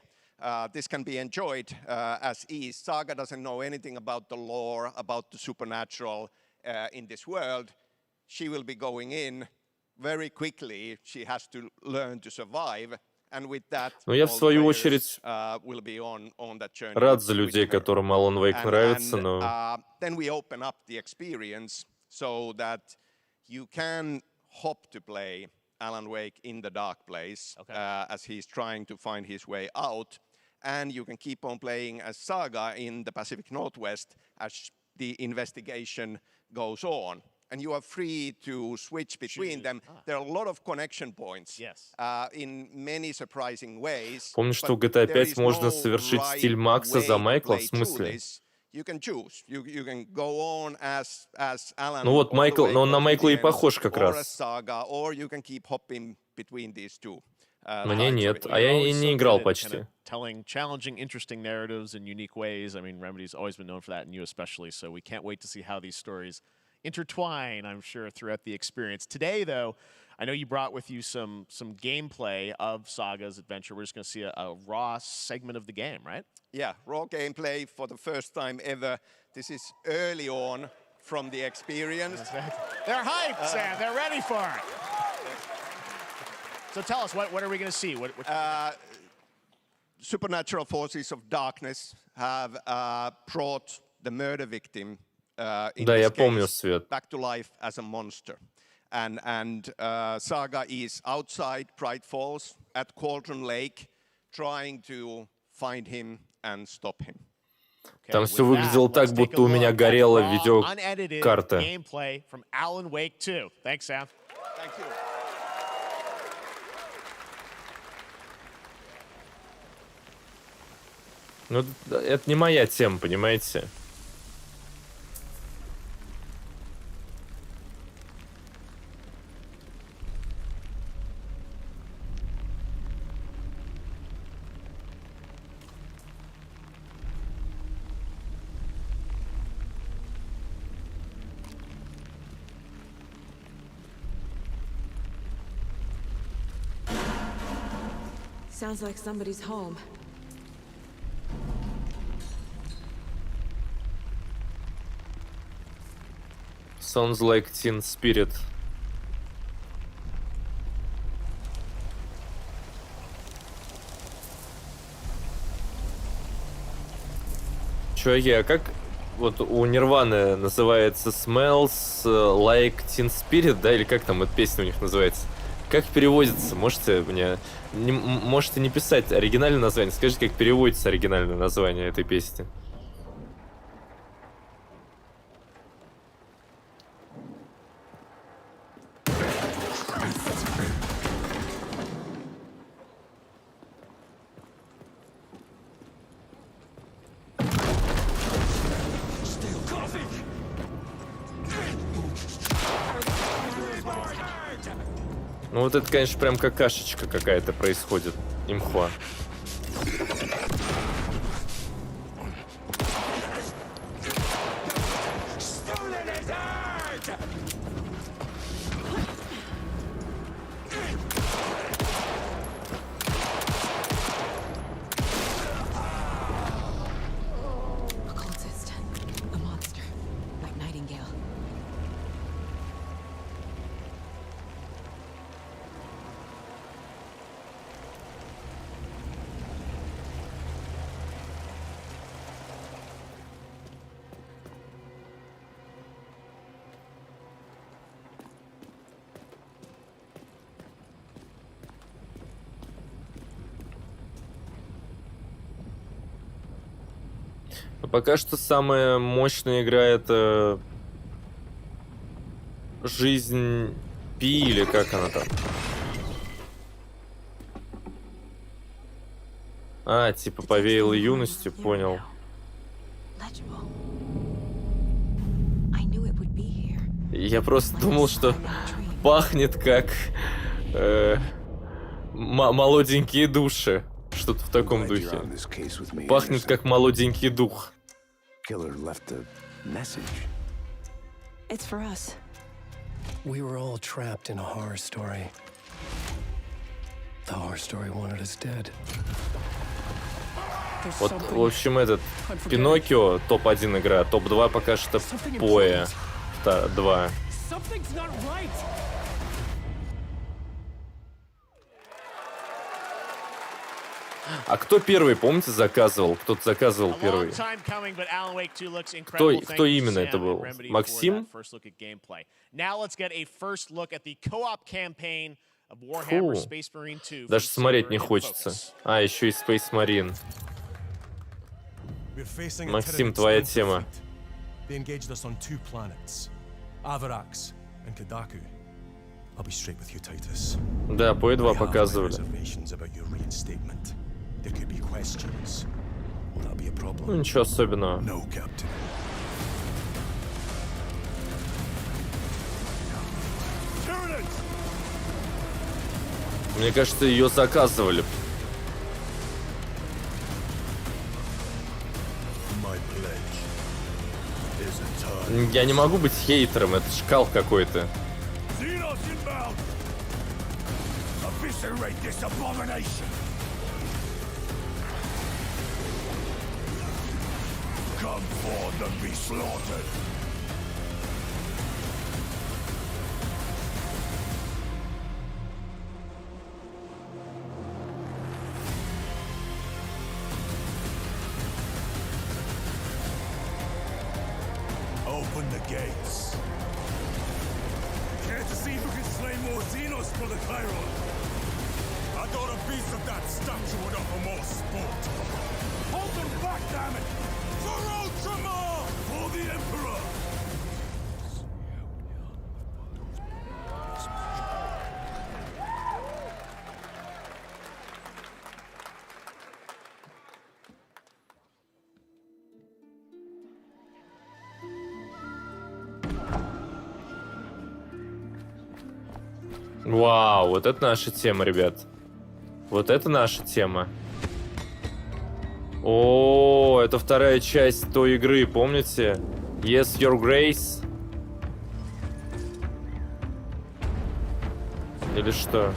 This can be enjoyed as is. Saga doesn't know anything about the lore, about the supernatural in this world. She will be going in very quickly. She has to learn to survive. Но я, в свою очередь, рад за людей, которым Alan Wake нравится, но... Then we open up the experience so that you can hop to play Alan Wake in the dark place as he's trying to find his way out, and you can keep on playing as Saga in the Pacific Northwest as the investigation goes on. And you are free to switch between them. There are a lot of connection points in many surprising ways. Помню, что в GTA 5 можно совершить стиль Макса за Майкла, в смысле? You can choose. You can go on as Alan. Ну вот Майкл, но он на Майкла и похож как раз. Or you can keep hopping between these two. Мне нет, а я и не играл почти. Telling challenging, interesting narratives in unique ways. I mean, Remedy's always been known for that, and you especially. So we can't wait to see how these stories intertwine, I'm sure, throughout the experience. Today, though, I know you brought with you some gameplay of Saga's adventure. We're just going to see a raw segment of the game, right? Yeah, raw gameplay for the first time ever. This is early on from the experience. They're hyped, Sam. They're ready for it. So tell us, what are we going to see? Supernatural forces of darkness have brought the murder victim in да, this я помню, case, Свет. back to life as a monster. And Saga is outside Bright Falls at Cauldron Lake trying to find him and stop him. Там все выглядело так, будто у меня горела видеокарта. Gameplay from Alan Wake 2. Thanks, Sam. Thank you. Ну, это не моя тема, понимаете? Sounds like somebody's home. Sounds like Teen Spirit. Чуваки, а как вот у Нирваны называется Smells Like Teen Spirit, да, или как там эта песня у них называется? Как переводится? Можете мне... можете не писать оригинальное название, скажите, как переводится оригинальное название этой песни. Ну вот это, конечно, прям какашечка какая-то происходит. Имхуа. Пока что самая мощная игра — это «Жизнь Пи» или как она там? А, типа повеяло юностью, понял. Я просто думал, что пахнет как молоденькие души. Что-то в таком духе. Пахнет как молоденький дух. It's for us. We were all trapped in a horror story. The horror story wanted us dead. Вот, в общем, этот Пиноккио топ-1 игра, топ-2 пока что Поэ 2. А кто первый, помните, заказывал? Кто-то заказывал первый. Кто именно это был? Максим? Фу, даже смотреть не хочется. А, еще и Space Marine. Максим, твоя тема. Да, по 2 показывали. Ну, ничего особенного. Мне кажется, ее заказывали. Я не могу быть хейтером, это шкал какой-то. Come forth and be slaughtered. Open the gates. Care to see who can slay more Xenos for the Chiron? I thought a piece of that statue would offer more sport. Hold them back, damn it! For Ultramar! For the Emperor! Вау, вот это наша тема, ребят. Вот это наша тема. О, это вторая часть той игры, помните? Yes, Your Grace. Или что?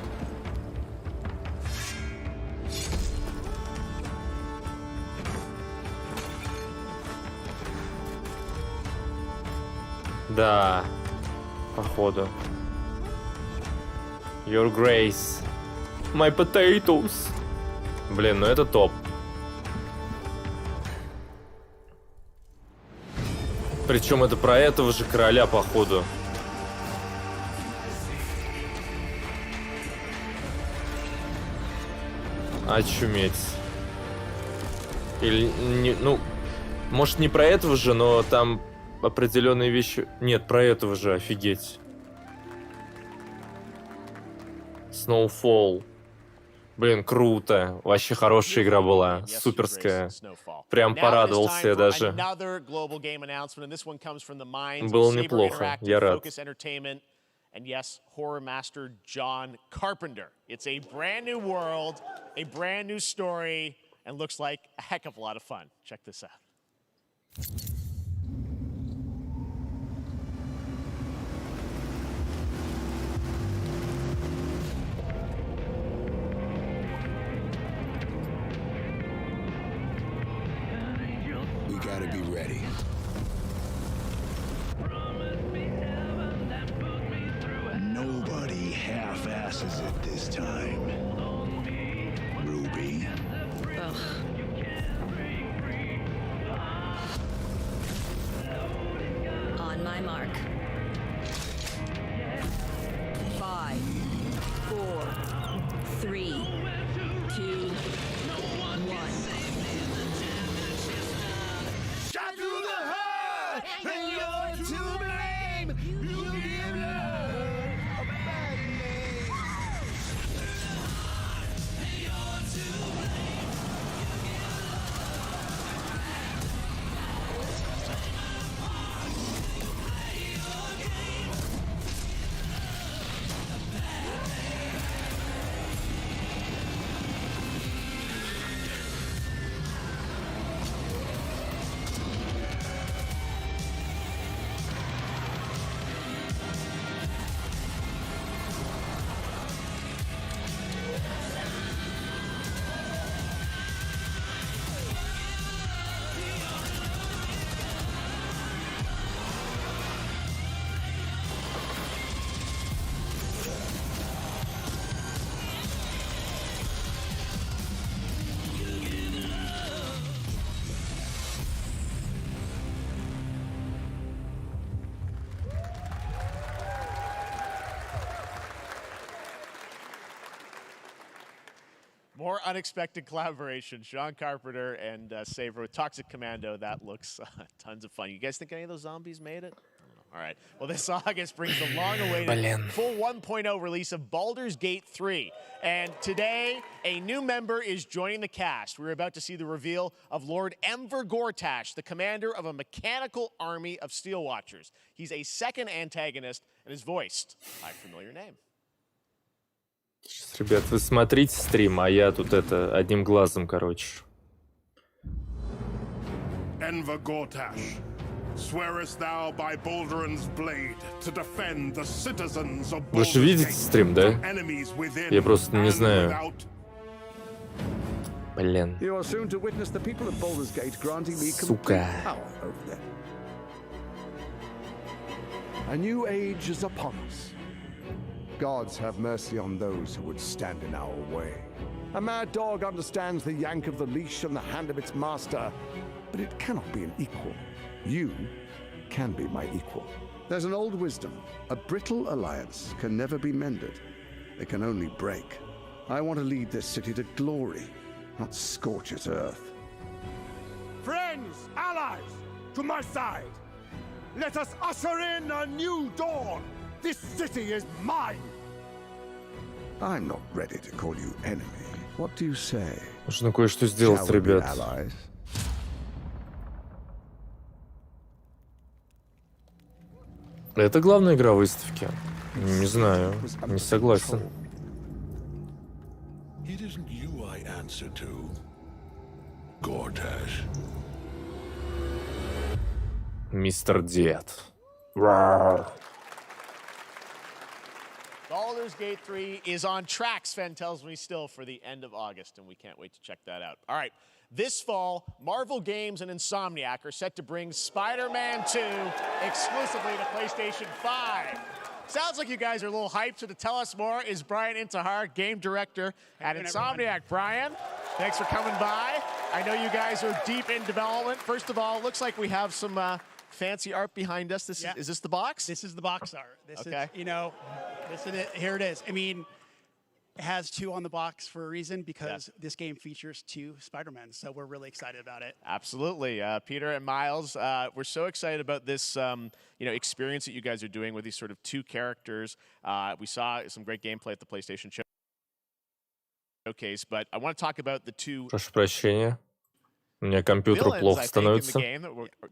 Да, походу. Your Grace. My potatoes. Блин, ну это топ. Причем это про этого же короля, походу. Очуметь. Или не, ну, может не про этого же, но там определенные вещи. Нет, про этого же, офигеть. Snowfall. Блин, круто. Вообще хорошая игра была. Суперская. Прям порадовался я даже. Было неплохо. Я рад. And yes, horror master John Carpenter. It's a brand new world, a brand new story, and looks like a heck of a lot of fun. Check this out. box is it this time? Ruby? Ugh. On my mark. 5, 4, 3, 2, 1. Shot through the heart, and you're to blame. You give love a bad name. And you're to blame. More unexpected collaboration. Sean Carpenter and Saber with Toxic Commando. That looks tons of fun. You guys think any of those zombies made it? All right. Well, this August brings the long-awaited full 1.0 release of Baldur's Gate 3. And today, a new member is joining the cast. We're about to see the reveal of Lord Enver Gortash, the commander of a mechanical army of Steel Watchers. He's a second antagonist and is voiced by a familiar name. Сейчас, ребят, вы смотрите стрим, а я тут одним глазом, короче. Enver Gortash, swearest thou by Baldur's blade to defend the citizens of Вы же видите стрим, да? Я просто не знаю. Блин. You are soon to witness the people of Baldur's Gate granting me complete power over them. A new age is upon us. Gods have mercy on those who would stand in our way. A mad dog understands the yank of the leash on the hand of its master, but it cannot be an equal. You can be my equal. There's an old wisdom. A brittle alliance can never be mended. It can only break. I want to lead this city to glory, not scorch its earth. Friends, allies, to my side. Let us usher in a new dawn. This city is mine. I'm not ready to call you enemy. What do you say? Нужно кое-что сделать, ребят. Это главная игра выставки. Не знаю, не согласен. It isn't you I answer to, Gortash. Мистер Дед. Вау. Baldur's Gate 3 is on track, Sven tells me still, for the end of August, and we can't wait to check that out. All right, this fall, Marvel Games and Insomniac are set to bring Spider-Man 2 exclusively to PlayStation 5. Sounds like you guys are a little hyped, so to tell us more is Brian Intihar, game director at Insomniac. Brian, thanks for coming by. I know you guys are deep in development. First of all, it looks like we have some fancy art behind us. Is this the box? This is the box art. This okay. is, you know, this is it. Here it is. I mean, it has 2 on the box for a reason, because this game features 2 Spider-Men, so we're really excited about it. Absolutely. Peter and Miles, we're so excited about this experience that you guys are doing with these sort of 2 characters. We saw some great gameplay at the PlayStation Showcase, but I want to talk about the 2... Прошу прощения. У меня компьютер плохо становится.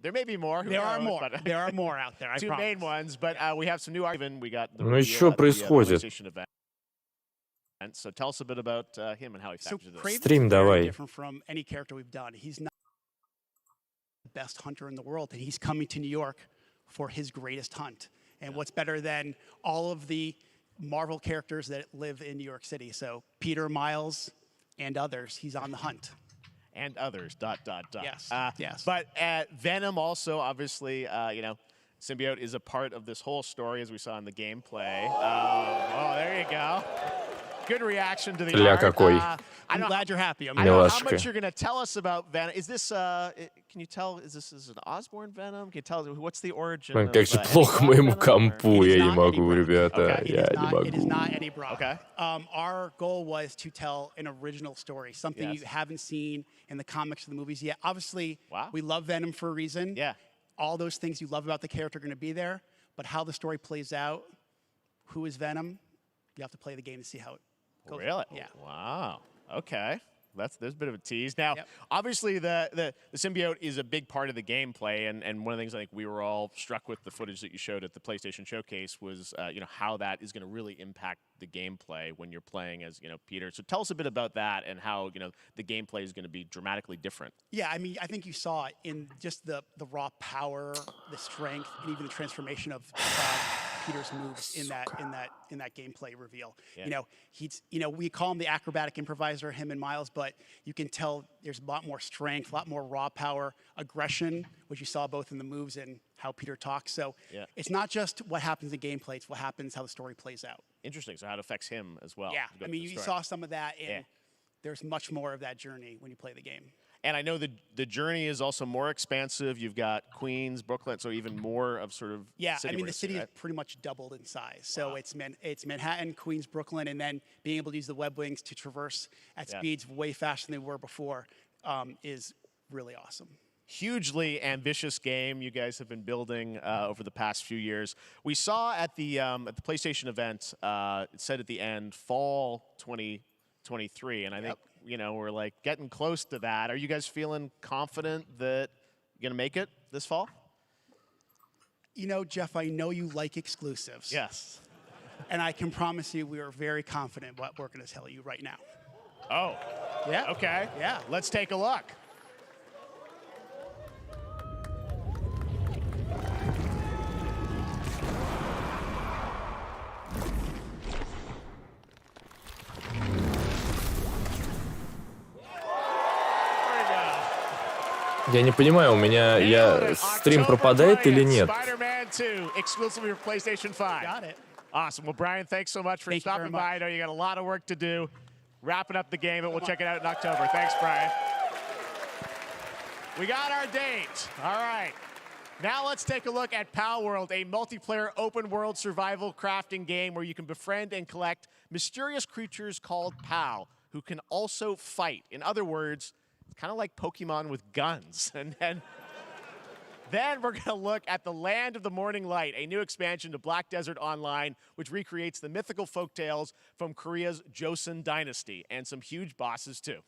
There may be more. There are more. There are more out there, I 2 promise. main ones, but we have some new argument. We got the Ну еще происходит. PlayStation event. So tell us a bit about him and how he factors into this. Стрим давай. Different from any character we've done. He's not the best hunter in the world, and he's coming to New York for his greatest hunt. And what's better than all of the Marvel characters that live in New York City? So Peter, Miles, and others. He's on the hunt. And others, ... Yes, yes. But Venom also, obviously, Symbiote is a part of this whole story, as we saw in the gameplay. Oh, there you go. Good reaction to the Ля art. какой. I'm glad you're happy. I don't know how Милашка. much you're going to tell us about Venom. Is this, can you tell, is this an Osborn Venom? Can you tell, what's the origin of Как же Eddie плохо Brock моему Venom, or- компу, я не not могу, Eddie Brock. ребята, Okay. я не It is могу. not Eddie Brock. Okay. Our goal was to tell an original story, something Yes. you haven't seen in the comics or the movies yet. Obviously, Wow. we love Venom for a reason. Yeah. All those things you love about the character are going to be there, but how the story plays out, who is Venom, you have to play the game to see how it goes. Really? Yeah. Wow. Okay. There's a bit of a tease. Now, Yep. obviously, the symbiote is a big part of the gameplay, and one of the things I think we were all struck with the footage that you showed at the PlayStation Showcase was, how that is going to really impact the gameplay when you're playing as, Peter. So tell us a bit about that and how, the gameplay is going to be dramatically different. Yeah, I mean, I think you saw it in just the raw power, the strength, and even the transformation of Peter's moves in that gameplay reveal. Yeah. We call him the acrobatic improviser, him and Miles, but you can tell there's a lot more strength, a lot more raw power, aggression, which you saw both in the moves and how Peter talks. So Yeah. it's not just what happens in gameplay; it's what happens, how the story plays out. Interesting. So how it affects him as well. Yeah, Go I mean, through the you story. saw some of that, and Yeah. there's much more of that journey when you play the game. And I know the journey is also more expansive. You've got Queens, Brooklyn, so even more of sort of Yeah, city I mean, the racing, city right? is pretty much doubled in size. So it's Manhattan, Queens, Brooklyn, and then being able to use the web wings to traverse at Yeah. speeds way faster than they were before is really awesome. Hugely ambitious game you guys have been building over the past few years. We saw at the PlayStation event, it said at the end, fall 2023, and I think we're like getting close to that. Are you guys feeling confident that you're gonna make it this fall? Jeff, I know you like exclusives. Yes. And I can promise you we are very confident what we're going to tell you right now. Oh. Yeah. Okay. Yeah. Let's take a look. Я не понимаю, у меня стрим пропадает или нет? Spider-Man 2, exclusively for PlayStation 5. Got it. Awesome. Well, Brian, thanks so much for Thank you very stopping by. I much. know you got a lot of work to do. Wrapping up the game, but we'll check it out in October. Thanks, Brian. We got our date. All right. Now let's take a look at Pal World, a multiplayer open-world survival crafting game where you can befriend and collect mysterious creatures called Pal, who can also fight. In other words, it's kind of like Pokemon with guns. And then we're going to look at the Land of the Morning Light, a new expansion to Black Desert Online, which recreates the mythical folktales from Korea's Joseon Dynasty, and some huge bosses, too.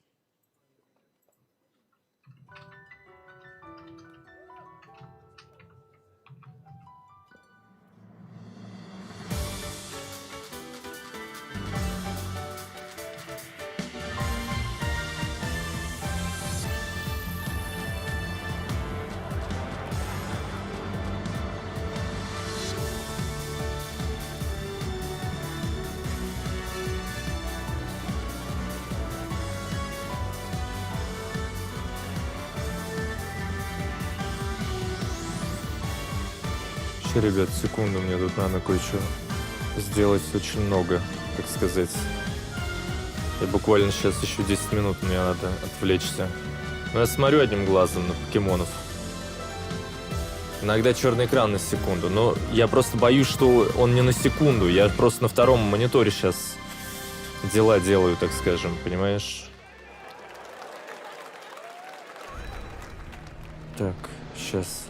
Ребят, секунду, мне тут надо кое-что сделать, очень много, так сказать. Я буквально сейчас еще 10 минут, мне надо отвлечься. Но я смотрю одним глазом на покемонов. Иногда черный экран на секунду, но я просто боюсь, что он не на секунду. Я просто на втором мониторе сейчас дела делаю, так скажем, понимаешь? Так, сейчас...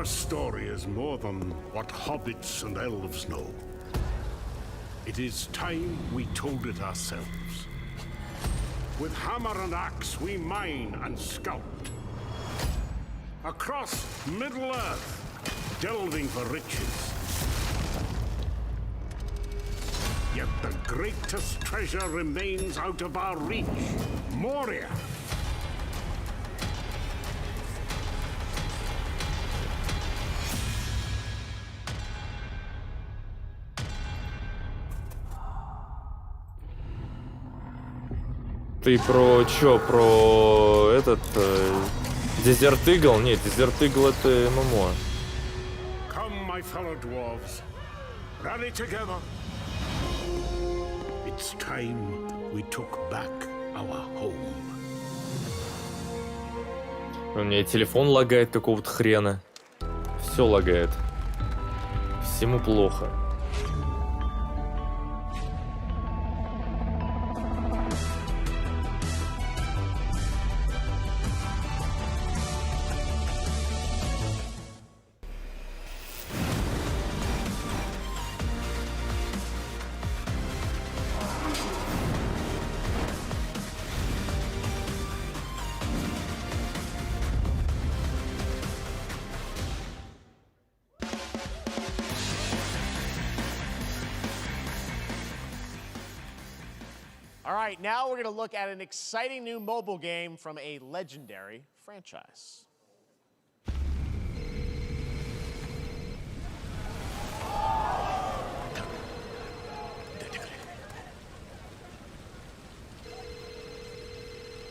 Our story is more than what hobbits and elves know. It is time we told it ourselves. With hammer and axe we mine and sculpt. Across Middle-earth, delving for riches. Yet the greatest treasure remains out of our reach. Moria. Ты про чё? Про этот... Desert Eagle? Нет, Desert Eagle это ММО. Come, my fellow dwarves. Rally together. It's time we took back our home. У меня телефон лагает какого-то хрена. Все лагает. Всему плохо. All right, now we're going to look at an exciting new mobile game from a legendary franchise.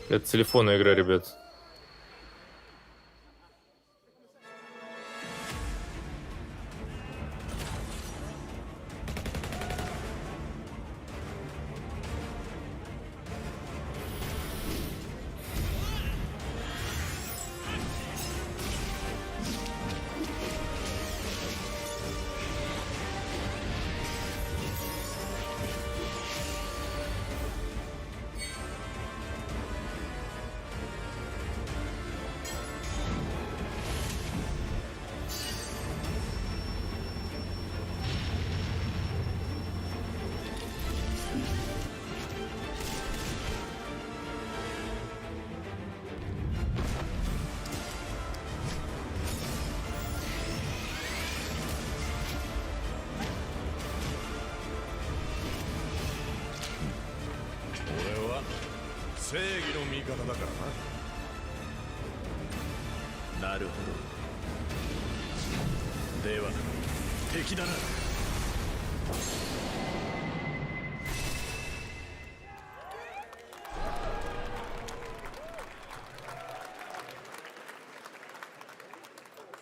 Это телефонная игра, ребят.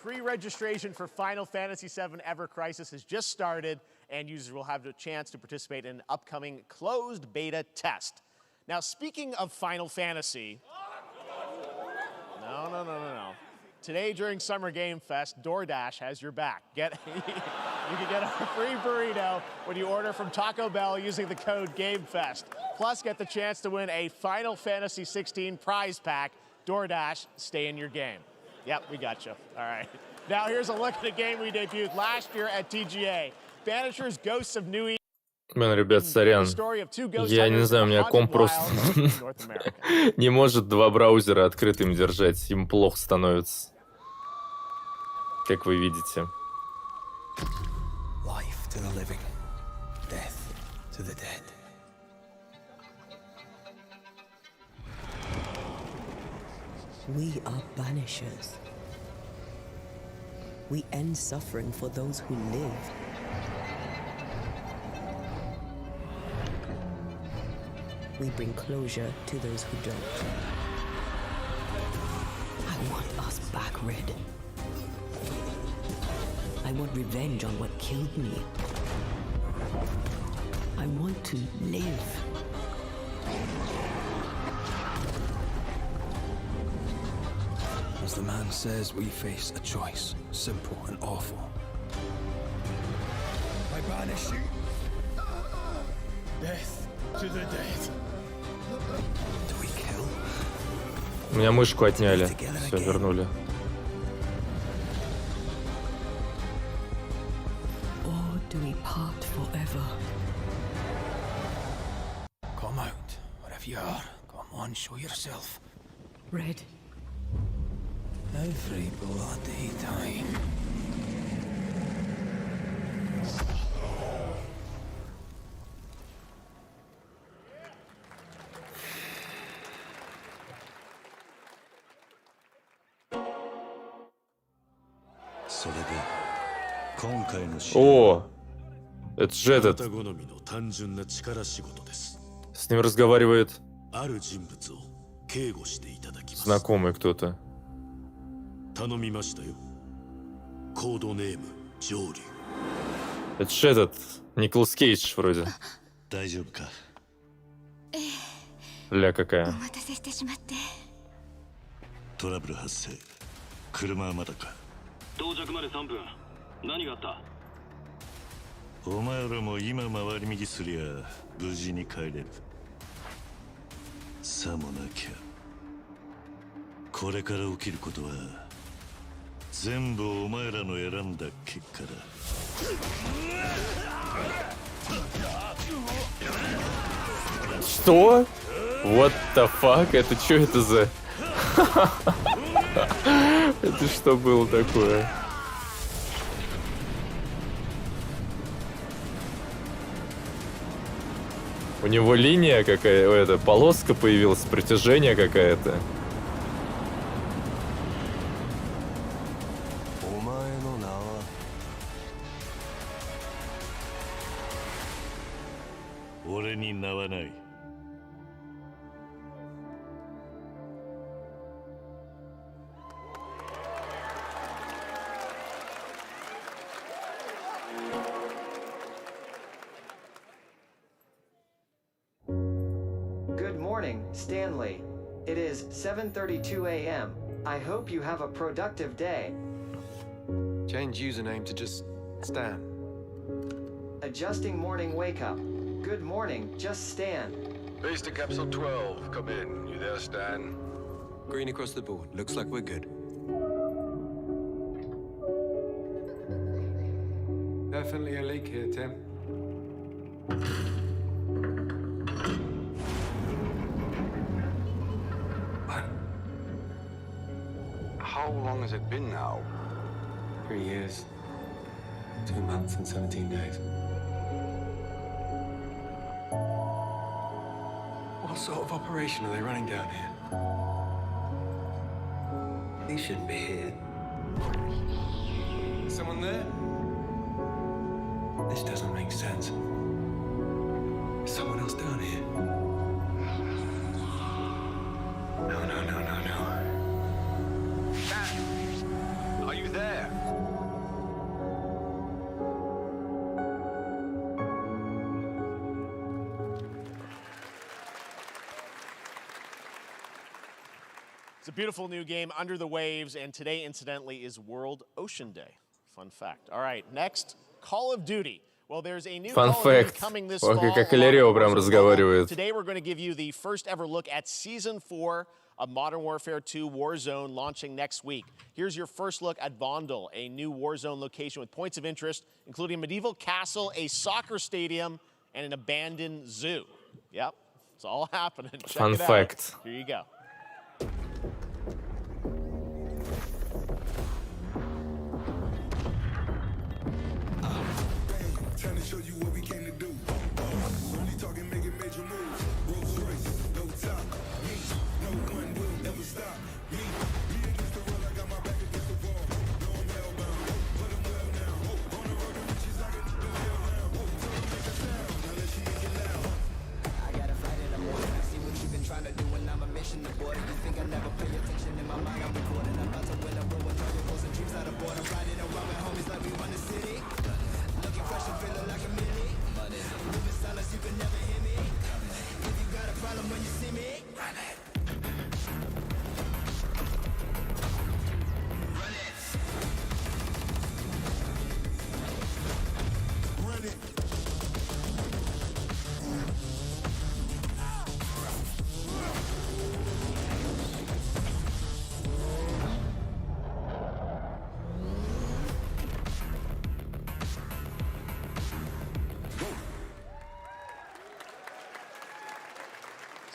Pre-registration for Final Fantasy VII Ever Crisis has just started, and users will have the chance to participate in an upcoming closed beta test. Now, speaking of Final Fantasy... No. Today, during Summer Game Fest, DoorDash has your back. You can get a free burrito when you order from Taco Bell using the code GameFest. Plus, get the chance to win a Final Fantasy XVI prize pack. DoorDash, stay in your game. Yep, we got you. All right. Now, here's a look at a game we debuted last year at TGA. Banishers Ghosts of New Eden. Блин, ребят, сорян. Я не знаю, у меня комп просто не может два браузера открытым держать. Ему плохо становится. Как вы видите. Life to the living, death to the dead. We are banishers. We end suffering for those who live. We bring closure to those who don't. I want us back, Red. I want revenge on what killed me. I want to live. As the man says, we face a choice, simple and awful. I banish you. Death to the dead. Do we kill? У меня мышку отняли. Все, вернули. do we part forever? Come out, wherever you are. Come on, show yourself. Red. Every bloody time. О, это же этот. С ним разговаривает знакомый кто-то. Это же этот, Николас Кейдж вроде. Ля какая. トラブル発生。車はまだか。到着まで3分。何があった？お前らも今回り右すりゃ無事に帰れる。さもなきゃこれから起きることは全部お前らの選んだ結果だ。Что? What the fuck? Это что это за... Это что было такое? У него линия какая-то, это, полоска появилась, притяжение какая-то. Good morning, Stanley. It is 7:32 a.m. I hope you have a productive day. Change username to just Stan. Adjusting morning wake up. Good morning, just Stan. Base to capsule 12. Come in. You there, Stan? Green across the board. Looks like we're good. Definitely a leak here, Tim. How long has it been now? 3 years, 2 months and 17 days. What sort of operation are they running down here? He shouldn't be here. Someone there? This doesn't make sense. Is someone else down here? No. Are you there? It's a beautiful new game, Under the Waves, and today, incidentally, is World Ocean Day. Fun fact. All right, next, Call of Duty. Well, there's a new Call of Duty coming this fall. Как Лерио прям разговаривает. Today, we're going to give you the first ever look at Season 4 of Modern Warfare 2 Warzone, launching next week. Here's your first look at Vondel, a new Warzone location with points of interest, including a medieval castle, a soccer stadium, and an abandoned zoo. Yep, it's all happening. Fun fact. Here you go. Trying to show you what we came to do. Only talking, making major moves. Rolls Royce, no top. Me, no one will ever stop. Me against the world, I got my back against the wall. No, I'm hellbound, but I'm well now. On the road to riches, I get the hell now. Tell them make a sound, now let she make it loud. I gotta fight in the morning. I see what you've been trying to do, and I'm a mission aborted. You think I never pay attention? In my mind, I'm recording. I'm about to win a row with all your goals and dreams out of board. I'm riding around with homies like we run the city. Looking fresh and feeling like a minute.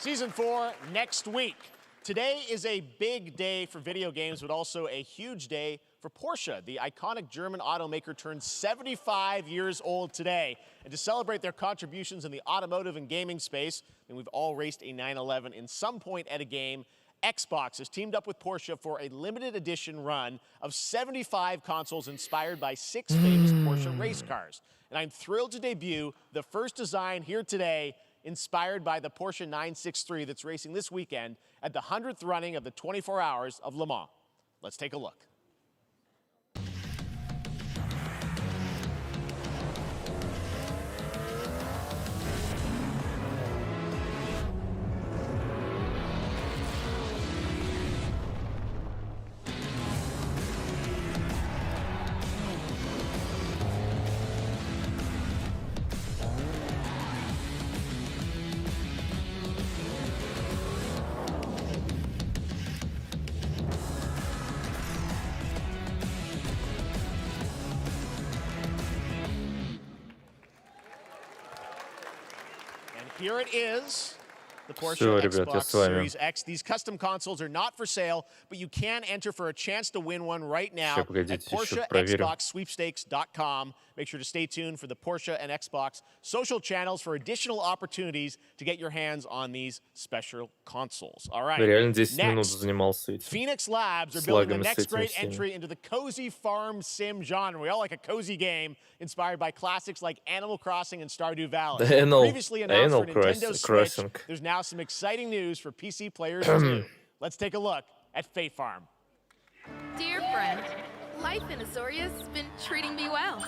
Season 4 next week. Today is a big day for video games, but also a huge day for Porsche. The iconic German automaker turns 75 years old today. And to celebrate their contributions in the automotive and gaming space, and we've all raced a 911 in some point at a game, Xbox has teamed up with Porsche for a limited edition run of 75 consoles inspired by 6 famous Porsche race cars. And I'm thrilled to debut the first design here today, inspired by the Porsche 963 that's racing this weekend at the 100th running of the 24 Hours of Le Mans. Let's take a look. Here it is, the Porsche Xbox Series X. These custom consoles are not for sale, but you can enter for a chance to win one right now at PorscheXboxSweepstakes.com. Make sure to stay tuned for the Porsche and Xbox social channels for additional opportunities to get your hands on these special consoles. All right, next, Phoenix Labs are building the next great entry into the cozy farm sim genre. We all like a cozy game inspired by classics like Animal Crossing and Stardew Valley. Previously announced for Nintendo Switch, there's now some exciting news for PC players too. Let's take a look at Fate Farm. Dear friend, life in Azoria's been treating me well.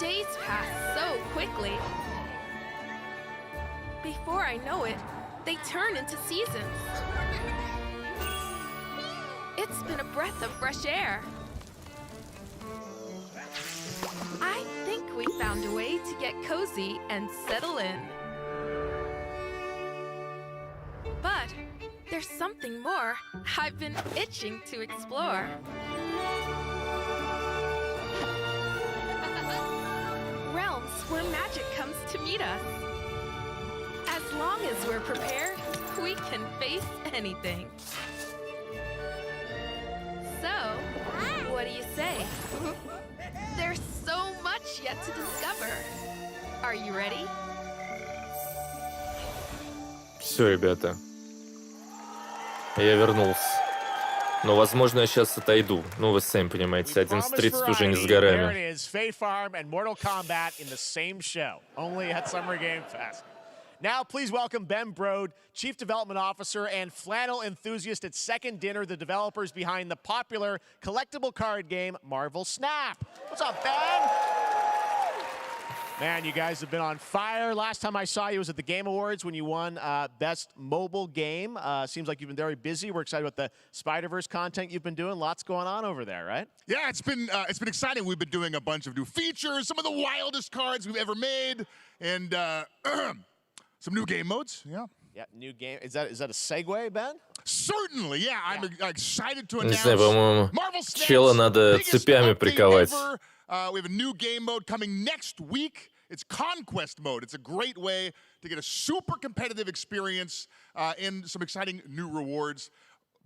Days pass so quickly. Before I know it, they turn into seasons. It's been a breath of fresh air. I think we found a way to get cozy and settle in. But there's something more I've been itching to explore. Realms where magic comes to meet us. As long as we're prepared, we can face anything. So, what do you say? There's so much yet to discover. Are you ready? Все, ребята. Я вернулся. Но, возможно, я сейчас отойду. Ну, вы сами понимаете, 11:30 уже не с горами. There it is, Fate Farm and Mortal Kombat in the same show, only at Summer Game Fest. Now, please welcome Ben Brode, Chief Development Officer and flannel enthusiast at Second Dinner, the developers behind the popular collectible card game Marvel Snap. What's up, Ben? Man, you guys have been on fire. Last time I saw you was at the Game Awards when you won Best Mobile Game. Seems like you've been very busy. We're excited about the Spider-Verse content you've been doing. Lots going on over there, right? Yeah, it's been exciting. We've been doing a bunch of new features, some of the wildest cards we've ever made, and some new game modes. Yeah. Yeah, new game. Is that a segue, Ben? Certainly, yeah. I'm excited to Не announce знаю, по-моему, Marvel чела надо цепями приковать. We have a new game mode coming next week. It's Conquest mode. It's a great way to get a super competitive experience and some exciting new rewards.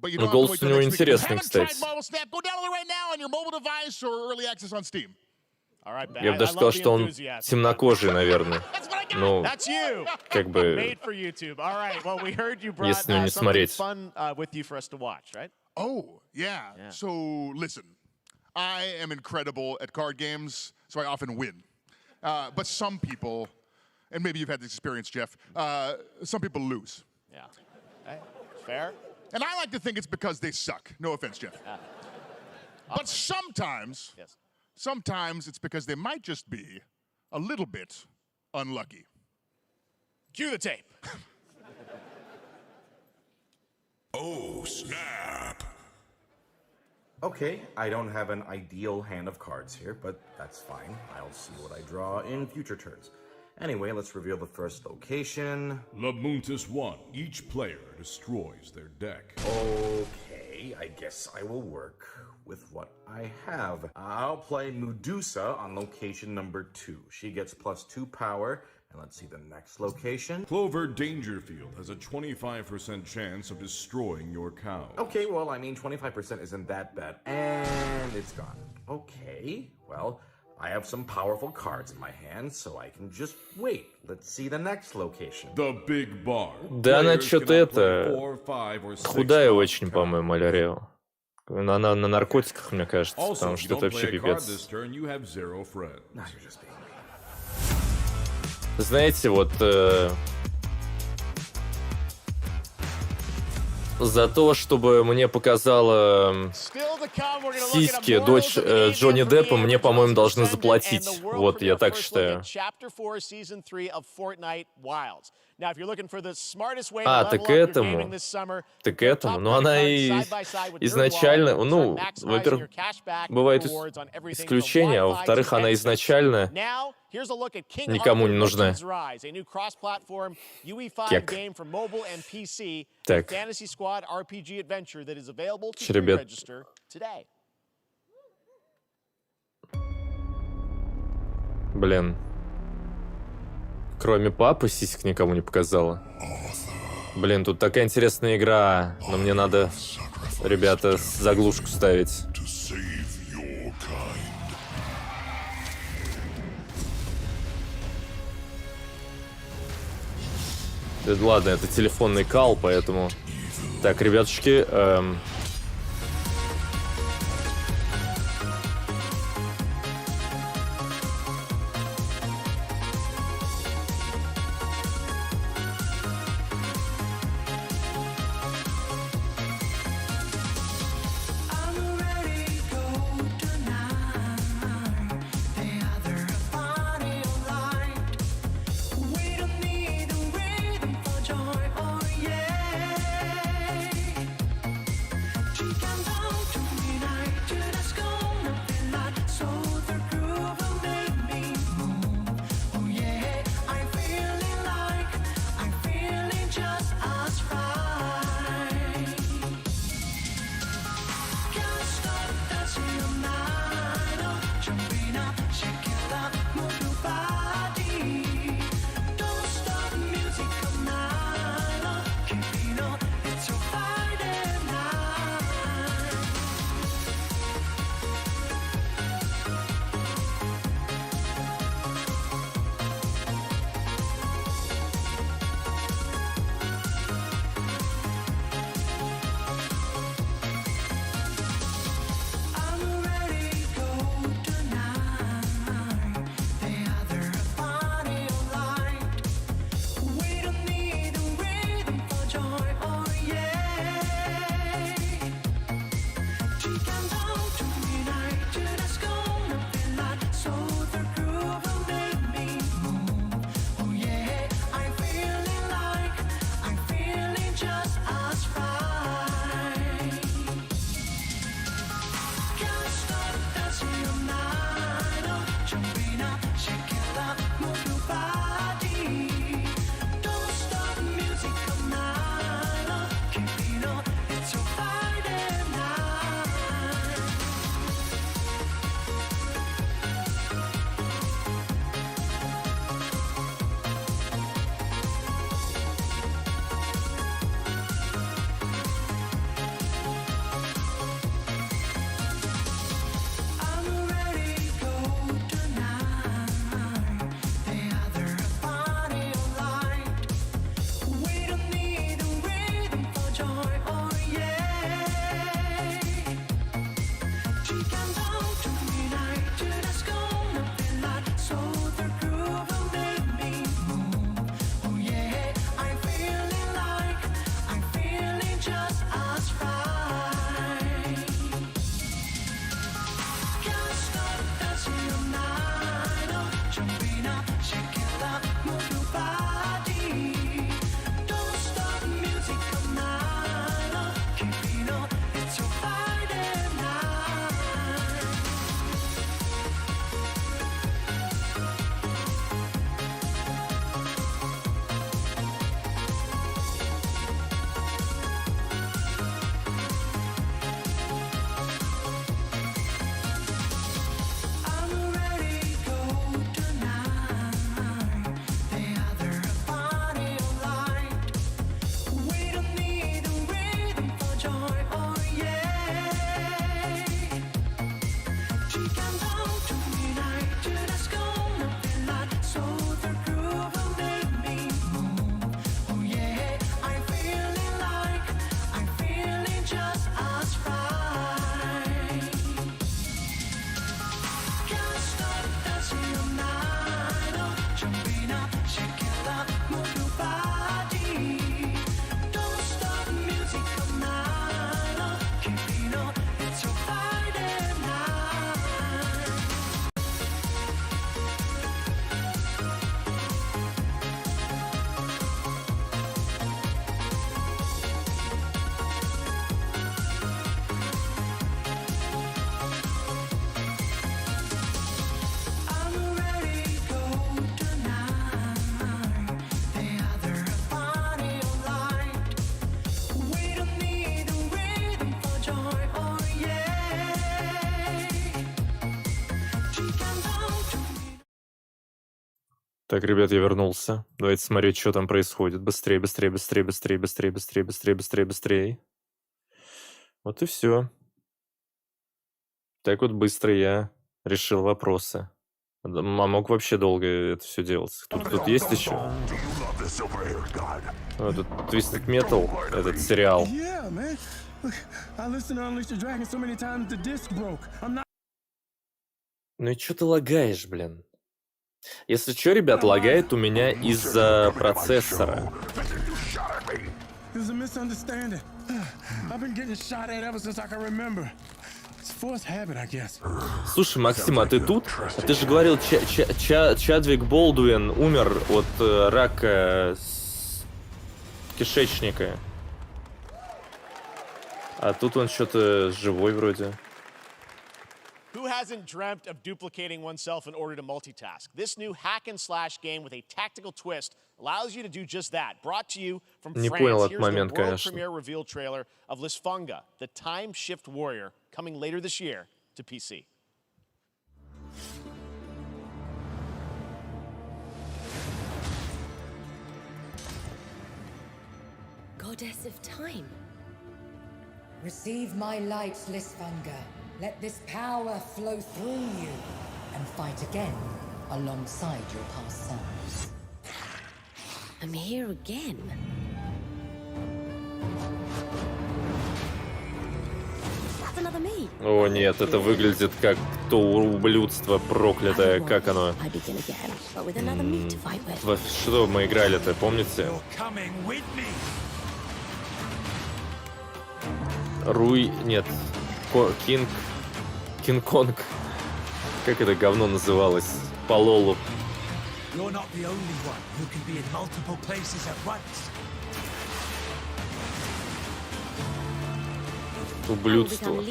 But you don't have to wait till next week. If you haven't tried Marvel Snap, go download it right now on your mobile device or early access on Steam. All right, Ben. Я бы даже сказал, что он темнокожий, наверное. Ну, как бы, Made for YouTube. All right. Well, we heard you brought если не something смотреть. fun with you for us to watch, right? Oh, yeah. So, listen. I am incredible at card games, so I often win. But some people, and maybe you've had this experience, Jeff, some people lose. Yeah. Okay. Fair. And I like to think it's because they suck. No offense, Jeff. But sometimes, sometimes it's because they might just be a little bit unlucky. Cue the tape. Oh, snap. Okay, I don't have an ideal hand of cards here, but that's fine. I'll see what I draw in future turns. Anyway, let's reveal the first location. Lamuntis 1. Each player destroys their deck. Okay, I guess I will work with what I have. I'll play Medusa on location number 2. She gets +2 power And let's see the next location. Clover Dangerfield has a 25% chance of destroying your cow. Okay, well, I mean, 25% isn't that bad. And it's gone. Okay, well, I have some powerful cards in my hand, so I can just wait. Let's see the next location. The Big Bar. Да она что-то худая очень, по-моему, Алярео. Она на наркотиках, мне кажется, потому что это вообще пипец. Знаете, вот за то, чтобы мне показала сиськи дочь Джонни Деппа, мне, по-моему, должны заплатить. Вот, я так считаю. А, так этому. Так этому. Но она и изначально, ну, во-первых, бывают исключения, а во-вторых, она изначально никому не нужна. Кек. Так. Че, ребят? Блин. Кроме папы сиськ никому не показала. Блин, тут такая интересная игра, но мне надо, ребята, заглушку ставить. Да, ладно, это телефонный кал, поэтому... Так, ребятушки... Так, ребят, я вернулся. Давайте смотреть, что там происходит. Быстрее, быстрее, быстрее, быстрее, быстрее, быстрее, быстрее, быстрее, быстрее. Вот и все. Так вот быстро я решил вопросы. А мог вообще долго это все делать. Тут есть еще? Вот тут Twisted Metal, этот сериал. Ну и что ты лагаешь, блин? Если что, ребят, лагает у меня из-за процессора. Слушай, Максим, а ты тут? А ты же говорил, Чадвик Болдуин умер от рака кишечника. А тут он что-то живой вроде. Who hasn't dreamt of duplicating oneself in order to multitask? This new hack and slash game with a tactical twist allows you to do just that. Brought to you from France. Here's the world premiere reveal trailer of Lisfunga, the time shift warrior, coming later this year to PC. Goddess of time. Receive my light, Lisfunga. Let this power flow through you and fight again alongside your past selves. I'm here again. That's another me. О нет, это выглядит как то ублюдство проклятое, как оно? Во что мы играли-то, помните? Руй... нет. Кинг-Конг. Как это говно называлось? По лолу. Ублюдство.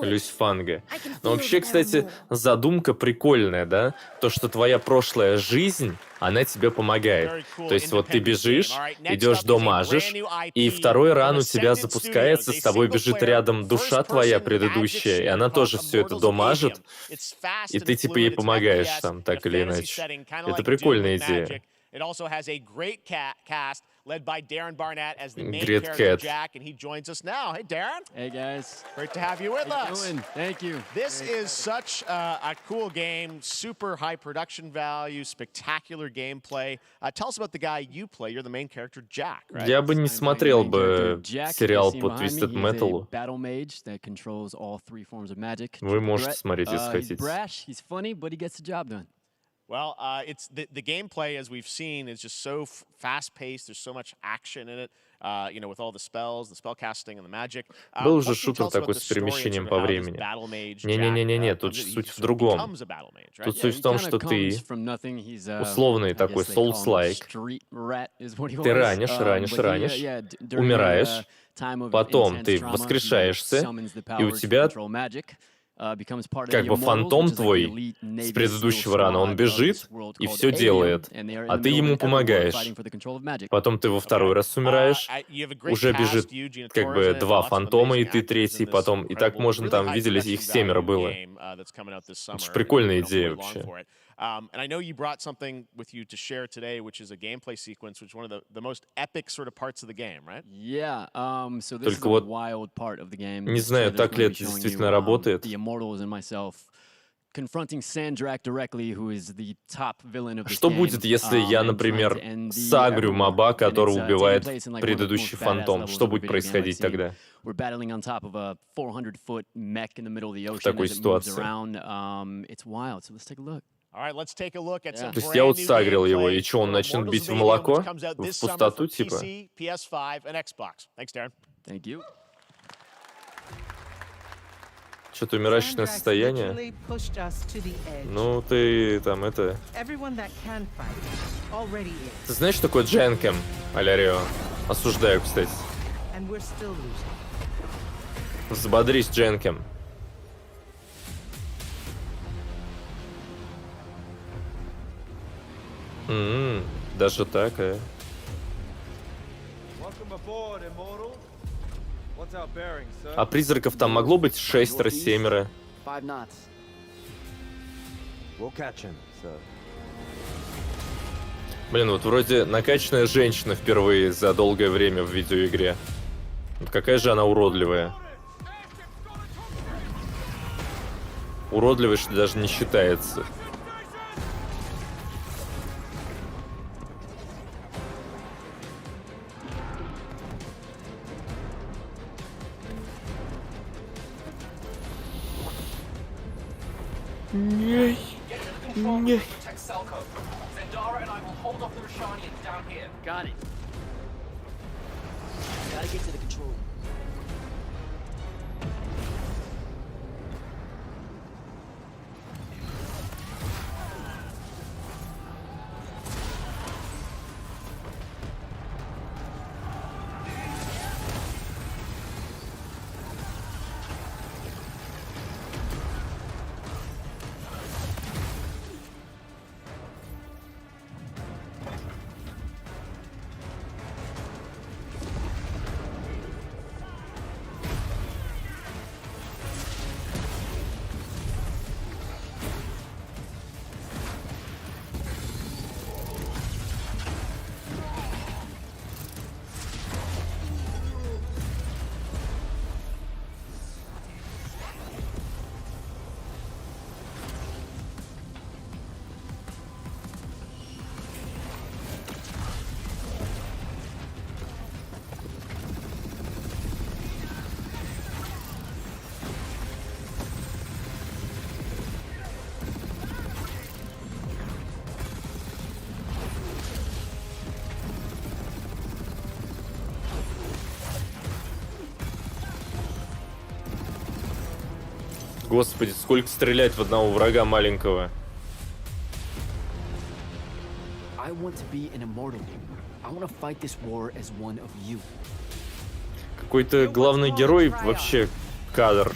Люсьфанга. Но вообще, кстати, задумка прикольная, да? То, что твоя прошлая жизнь, она тебе помогает. То есть вот ты бежишь, идешь домажешь, и второй ран у тебя запускается, с тобой бежит рядом душа твоя предыдущая, и она тоже все это домажит, и ты типа ей помогаешь там, так или иначе. Это прикольная идея. Led by Darren Barnett as the main character Jack, and he joins us now. Hey, Darren. Hey, guys. Great to have you with us. Thank you. This is such a cool game, super high production value, spectacular gameplay. Tell us about the guy you play. You're the main character, Jack, right? Я бы не смотрел бы сериал по Twisted Metal. Вы можете смотреть, если хотите. He's funny, but he gets the job done. Well, it's the gameplay, as we've seen, is just so fast-paced. There's so much action in it, you know, with all the spells, the spell casting, and the magic. Был же шутер такой с перемещением по времени. Не-не-не-не, тут суть в другом. Тут суть в том, что ты условный такой Souls-like. Ты ранишь, умираешь, потом ты воскрешаешься, и у тебя как бы фантом твой с предыдущего рана, он бежит и все делает, а ты ему помогаешь. Потом ты во второй раз умираешь, уже бежит как бы два фантома, и ты третий, потом, и так можно там, видели, их 7 было. Это же прикольная идея вообще. And I know you brought something with you to share today, which is a gameplay sequence, which is one of the most epic sort of parts of the game, right? Yeah. So this Только is вот a wild part of the game. Не знаю, так ли это действительно работает. The Immortals and myself confronting Sandrak directly, who is the top villain of the game. Что будет, если я, например, сагрю моба, который убивает предыдущий фантом? Что будет происходить тогда? We're battling on top of a 400-foot mech in the middle of the ocean. В такой as it moves ситуации. around. It's wild. So let's take a look. То есть я вот сагрил его, и что, он начнет бить в молоко? В пустоту, типа? Что-то умирающее состояние? Ну, ты там это... Ты знаешь, что такое Дженкем, Алярио? Осуждаю, кстати. Взбодрись, Дженкем. Даже так, Welcome aboard, Immortal. А призраков там могло быть 6-7. Блин, вот вроде накачанная женщина впервые за долгое время в видеоигре. Вот какая же она уродливая. Уродливая, что даже не считается. Нет. Нет. Got it. Gotta get to the control room. Господи, сколько стрелять в одного врага маленького. Какой-то главный герой вообще кадр.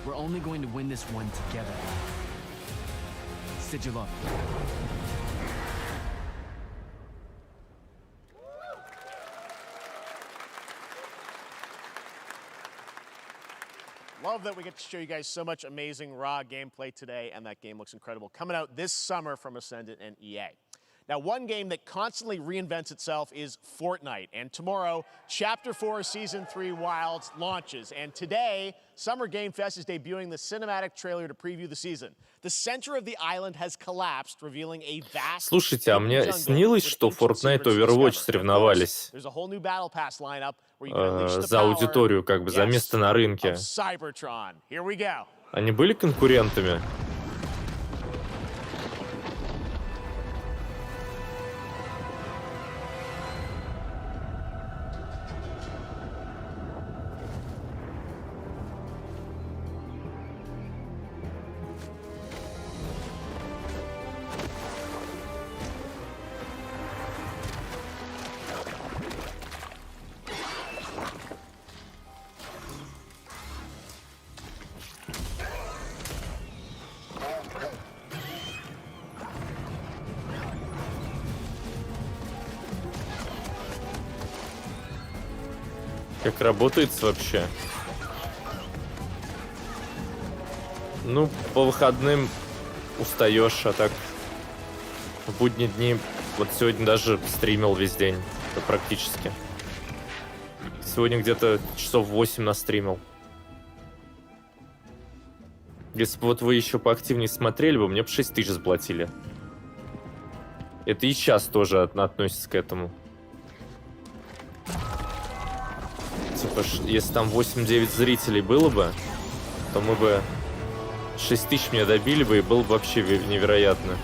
We're only going to win this one together. Sigil. Love that we get to show you guys so much amazing raw gameplay today, and that game looks incredible. Coming out this summer from Ascendant and EA. Now, one game that constantly reinvents itself is Fortnite. And tomorrow, Chapter 4 Season 3 Wilds launches. And today, Summer Game Fest is debuting the cinematic trailer to preview the season. The center of the island has collapsed, revealing a vast... Слушайте, а мне снилось, что Fortnite и Overwatch соревновались за аудиторию, как бы за место на рынке. Они были конкурентами? Как работает вообще? Ну, по выходным устаешь, а так в будние дни, вот сегодня даже стримил весь день, практически. Сегодня где-то часов 8 настримил. Если бы вот вы еще поактивнее смотрели бы, мне бы 6 тысяч заплатили. Это и сейчас тоже относится к этому. Типа, если там 8-9 зрителей было бы, то мы бы 6 тысяч мне добили бы, и было бы вообще невероятно.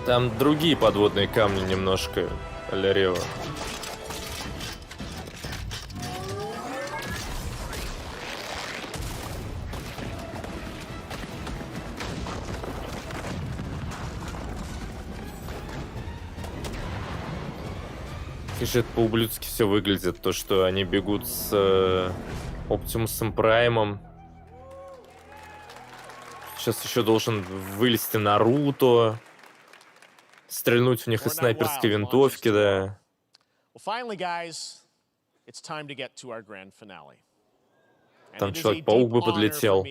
Там другие подводные камни немножко, а-ля Рева. Как же это по-ублюдски все выглядит, то, что они бегут с Оптимусом Праймом. Сейчас еще должен вылезти Наруто, стрельнуть в них из снайперской винтовки, да. Там Человек-паук бы подлетел.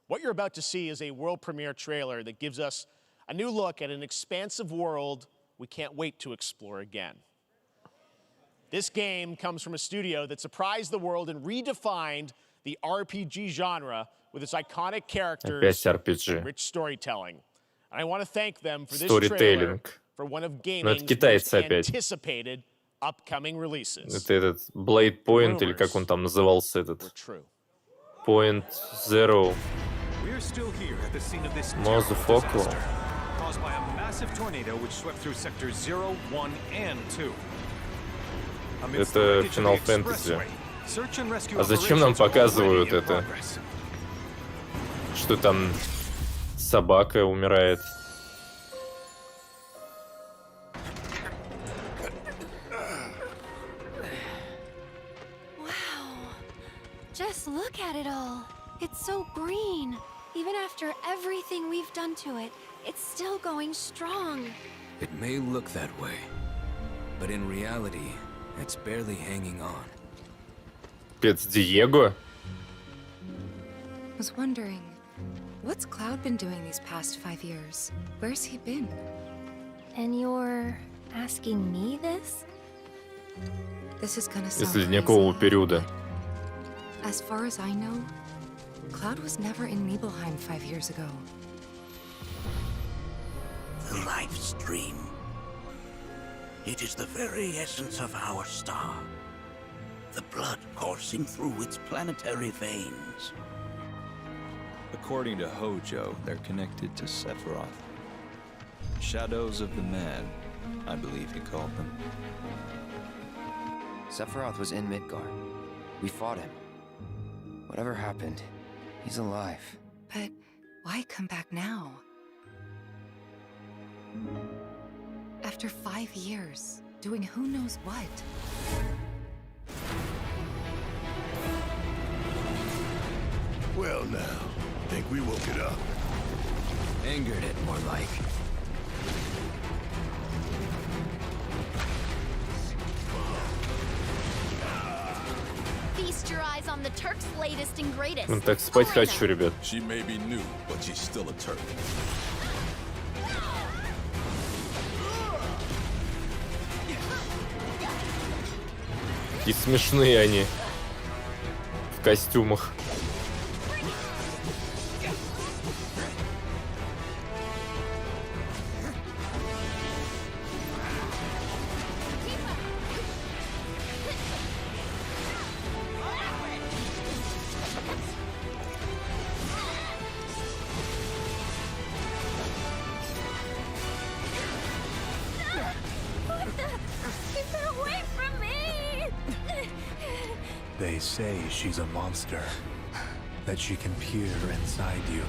What you're about to see is a world premiere trailer that gives us a new look at an expansive world we can't wait to explore again. This game comes from a studio that surprised the world and redefined the RPG genre with its iconic characters and rich storytelling. And I want to thank them for this trailer for one of gaming's most anticipated upcoming releases. Это этот Blade Point, или как он там назывался, этот Point Zero. Motherfucker. Caused by a massive tornado which swept through sectors 0, 1, and 2. Это Final Fantasy. А зачем нам показывают это? Что там собака умирает? Wow. Just look at it all. It's so green. Even after everything we've done to it, it's still going strong. It may look that way, but in reality, it's barely hanging on. Пец Диего? I was wondering, what's Cloud been doing these past 5 years? Where's he been? And you're asking me this? This is gonna sound Из ледникового периода. As far as I know, Cloud was never in Nibelheim 5 years ago. The life stream. It is the very essence of our star. The blood coursing through its planetary veins. According to Hojo, they're connected to Sephiroth. Shadows of the Mad, I believe he called them. Sephiroth was in Midgard. We fought him. Whatever happened, he's alive. But why come back now? After 5 years, doing who knows what? Well now, think we woke it up. Angered it, more like. Feast your eyes on the Turk's latest and greatest. Ну так спать хочу, ребят. She may be new, but she's still a Turk. И смешные они в костюмах. They say she's a monster, that she can peer inside you,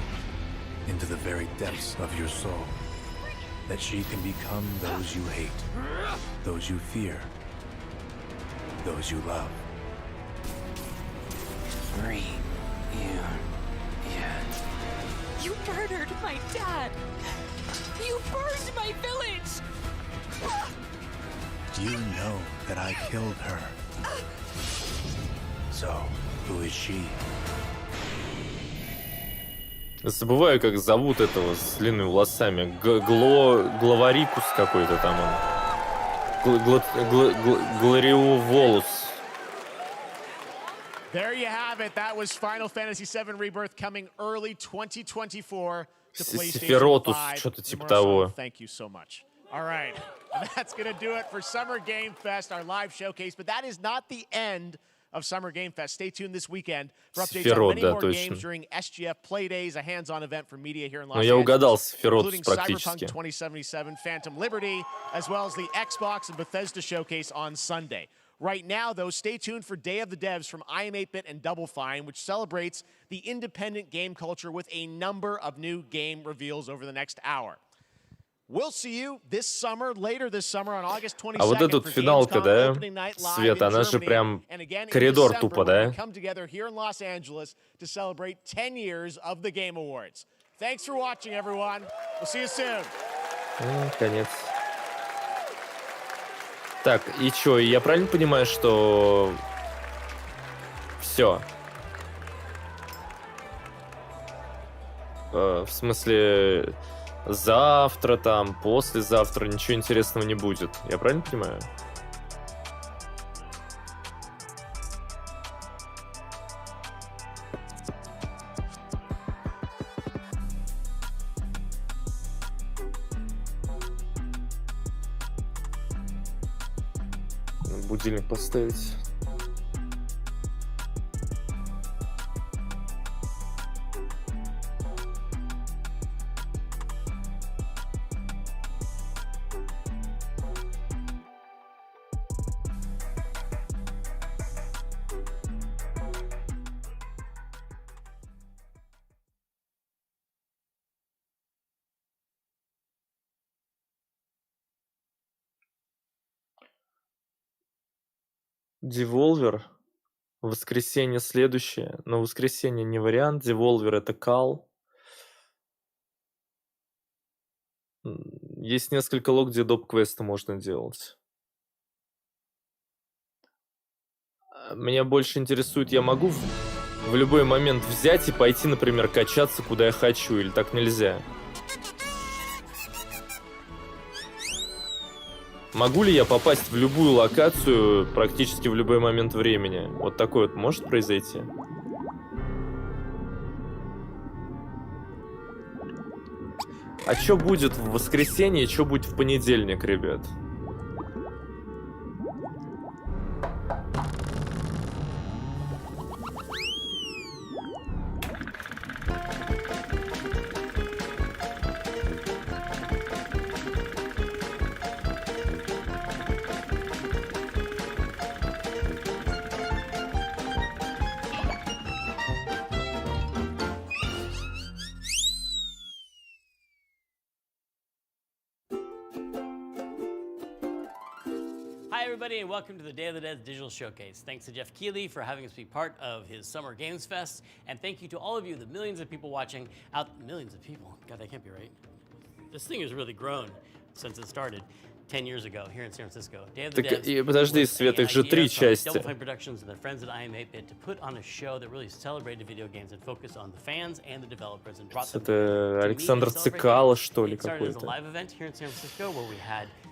into the very depths of your soul, that she can become those you hate, those you fear, those you love. Green, You murdered my dad! You burned my village! You know that I killed her. So, who is she? Забываю, как зовут этого с длинными волосами. Главарикус какой-то там он. Глориоволус. There you have it. That was Final Fantasy VII Rebirth coming early 2024 to PlayStation 5. Что-то типа того. Thank you so much. All right. That's going to do it for Summer Game Fest, our live showcase. But that is not the end of Summer Game Fest. Stay tuned this weekend for updates on many more games during SGF Play Days, a hands-on event from media here in Los Angeles, including Cyberpunk 2077, Phantom Liberty, as well as the Xbox and Bethesda showcase on Sunday. Right now, though, stay tuned for Day of the Devs from I Am 8-Bit and Double Fine, which celebrates the independent game culture with a number of new game reveals over the next hour. А вот эта вот финалка, да, Света, она же прям коридор тупо, да? Конец. Так, и чё, я правильно понимаю, что все? В смысле, завтра там, послезавтра ничего интересного не будет. Я правильно понимаю? Будильник поставить. Devolver. Воскресенье следующее. Но воскресенье не вариант. Devolver это кал. Есть несколько лог, где доп-квесты можно делать. Меня больше интересует, я могу в любой момент взять и пойти, например, качаться, куда я хочу, или так нельзя? Могу ли я попасть в любую локацию практически в любой момент времени? Вот такое вот может произойти? А что будет в воскресенье, что будет в понедельник, ребят? Hi, everybody, and welcome to the Day of the Dead Digital Showcase. Thanks to Jeff Keighley for having us be part of his Summer Games Fest, and thank you to all of you, the millions of people watching out. Millions of people? God, that can't be right. This thing has really grown since it started 10 years ago here in San Francisco. Day of the Dead. Так, подожди, Свет, их же 3 части. Double Fine Productions and their friends at IM8bit to put on a show that really celebrated video games and focused on the fans and the developers and brought them. Это Александр Цикало, что ли, какой-то?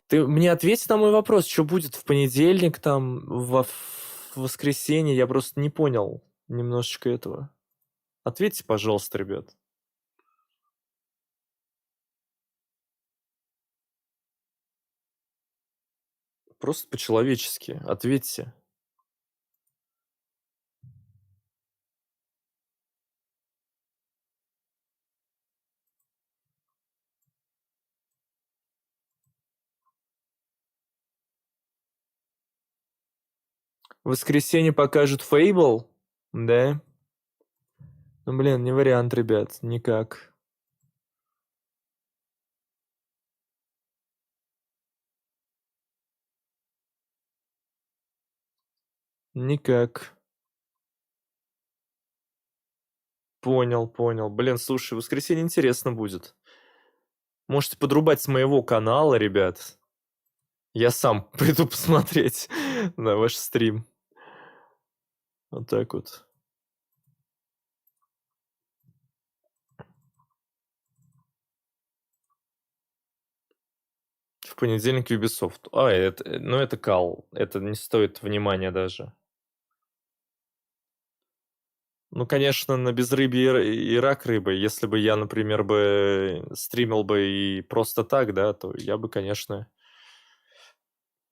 Ты мне ответь на мой вопрос, что будет в понедельник, там, в воскресенье, я просто не понял немножечко этого. Ответьте, пожалуйста, ребят. Просто по-человечески ответьте. В воскресенье покажут Fable? Да? Ну, блин, не вариант, ребят, никак. Никак. Понял, понял. Блин, слушай, в воскресенье интересно будет. Можете подрубать с моего канала, ребят. Я сам приду посмотреть на ваш стрим. Вот так вот. В понедельник Ubisoft. Это кал. Это не стоит внимания даже. Ну, конечно, на безрыбье и рак рыбы. Если бы я, например, бы стримил бы и просто так, да, то я бы, конечно,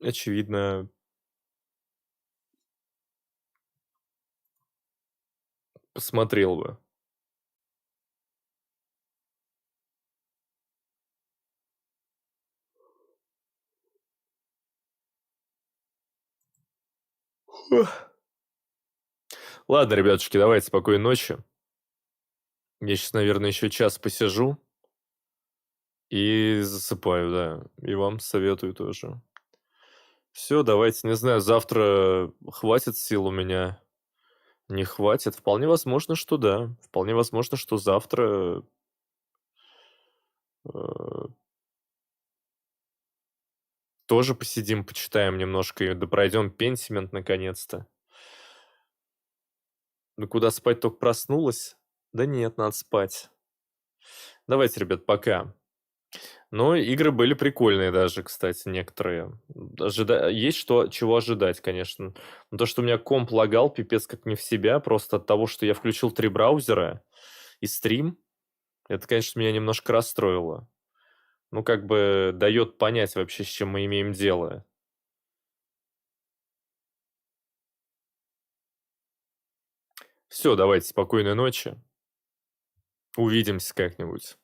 очевидно, посмотрел бы. Ладно, ребятушки, давайте, спокойной ночи. Я сейчас, наверное, еще час посижу. И засыпаю, да. И вам советую тоже. Все, давайте, не знаю, завтра хватит сил у меня, не хватит. Вполне возможно, что да. Вполне возможно, что завтра тоже посидим, почитаем немножко и допройдем Пенсимент наконец-то. Ну куда спать, только проснулась? Да нет, надо спать. Давайте, ребят, пока. Но игры были прикольные даже, кстати, некоторые. Есть чего ожидать, конечно. Но то, что у меня комп лагал, пипец как не в себя, просто от того, что я включил 3 браузера и стрим, это, конечно, меня немножко расстроило. Ну, как бы дает понять вообще, с чем мы имеем дело. Все, давайте, спокойной ночи. Увидимся как-нибудь.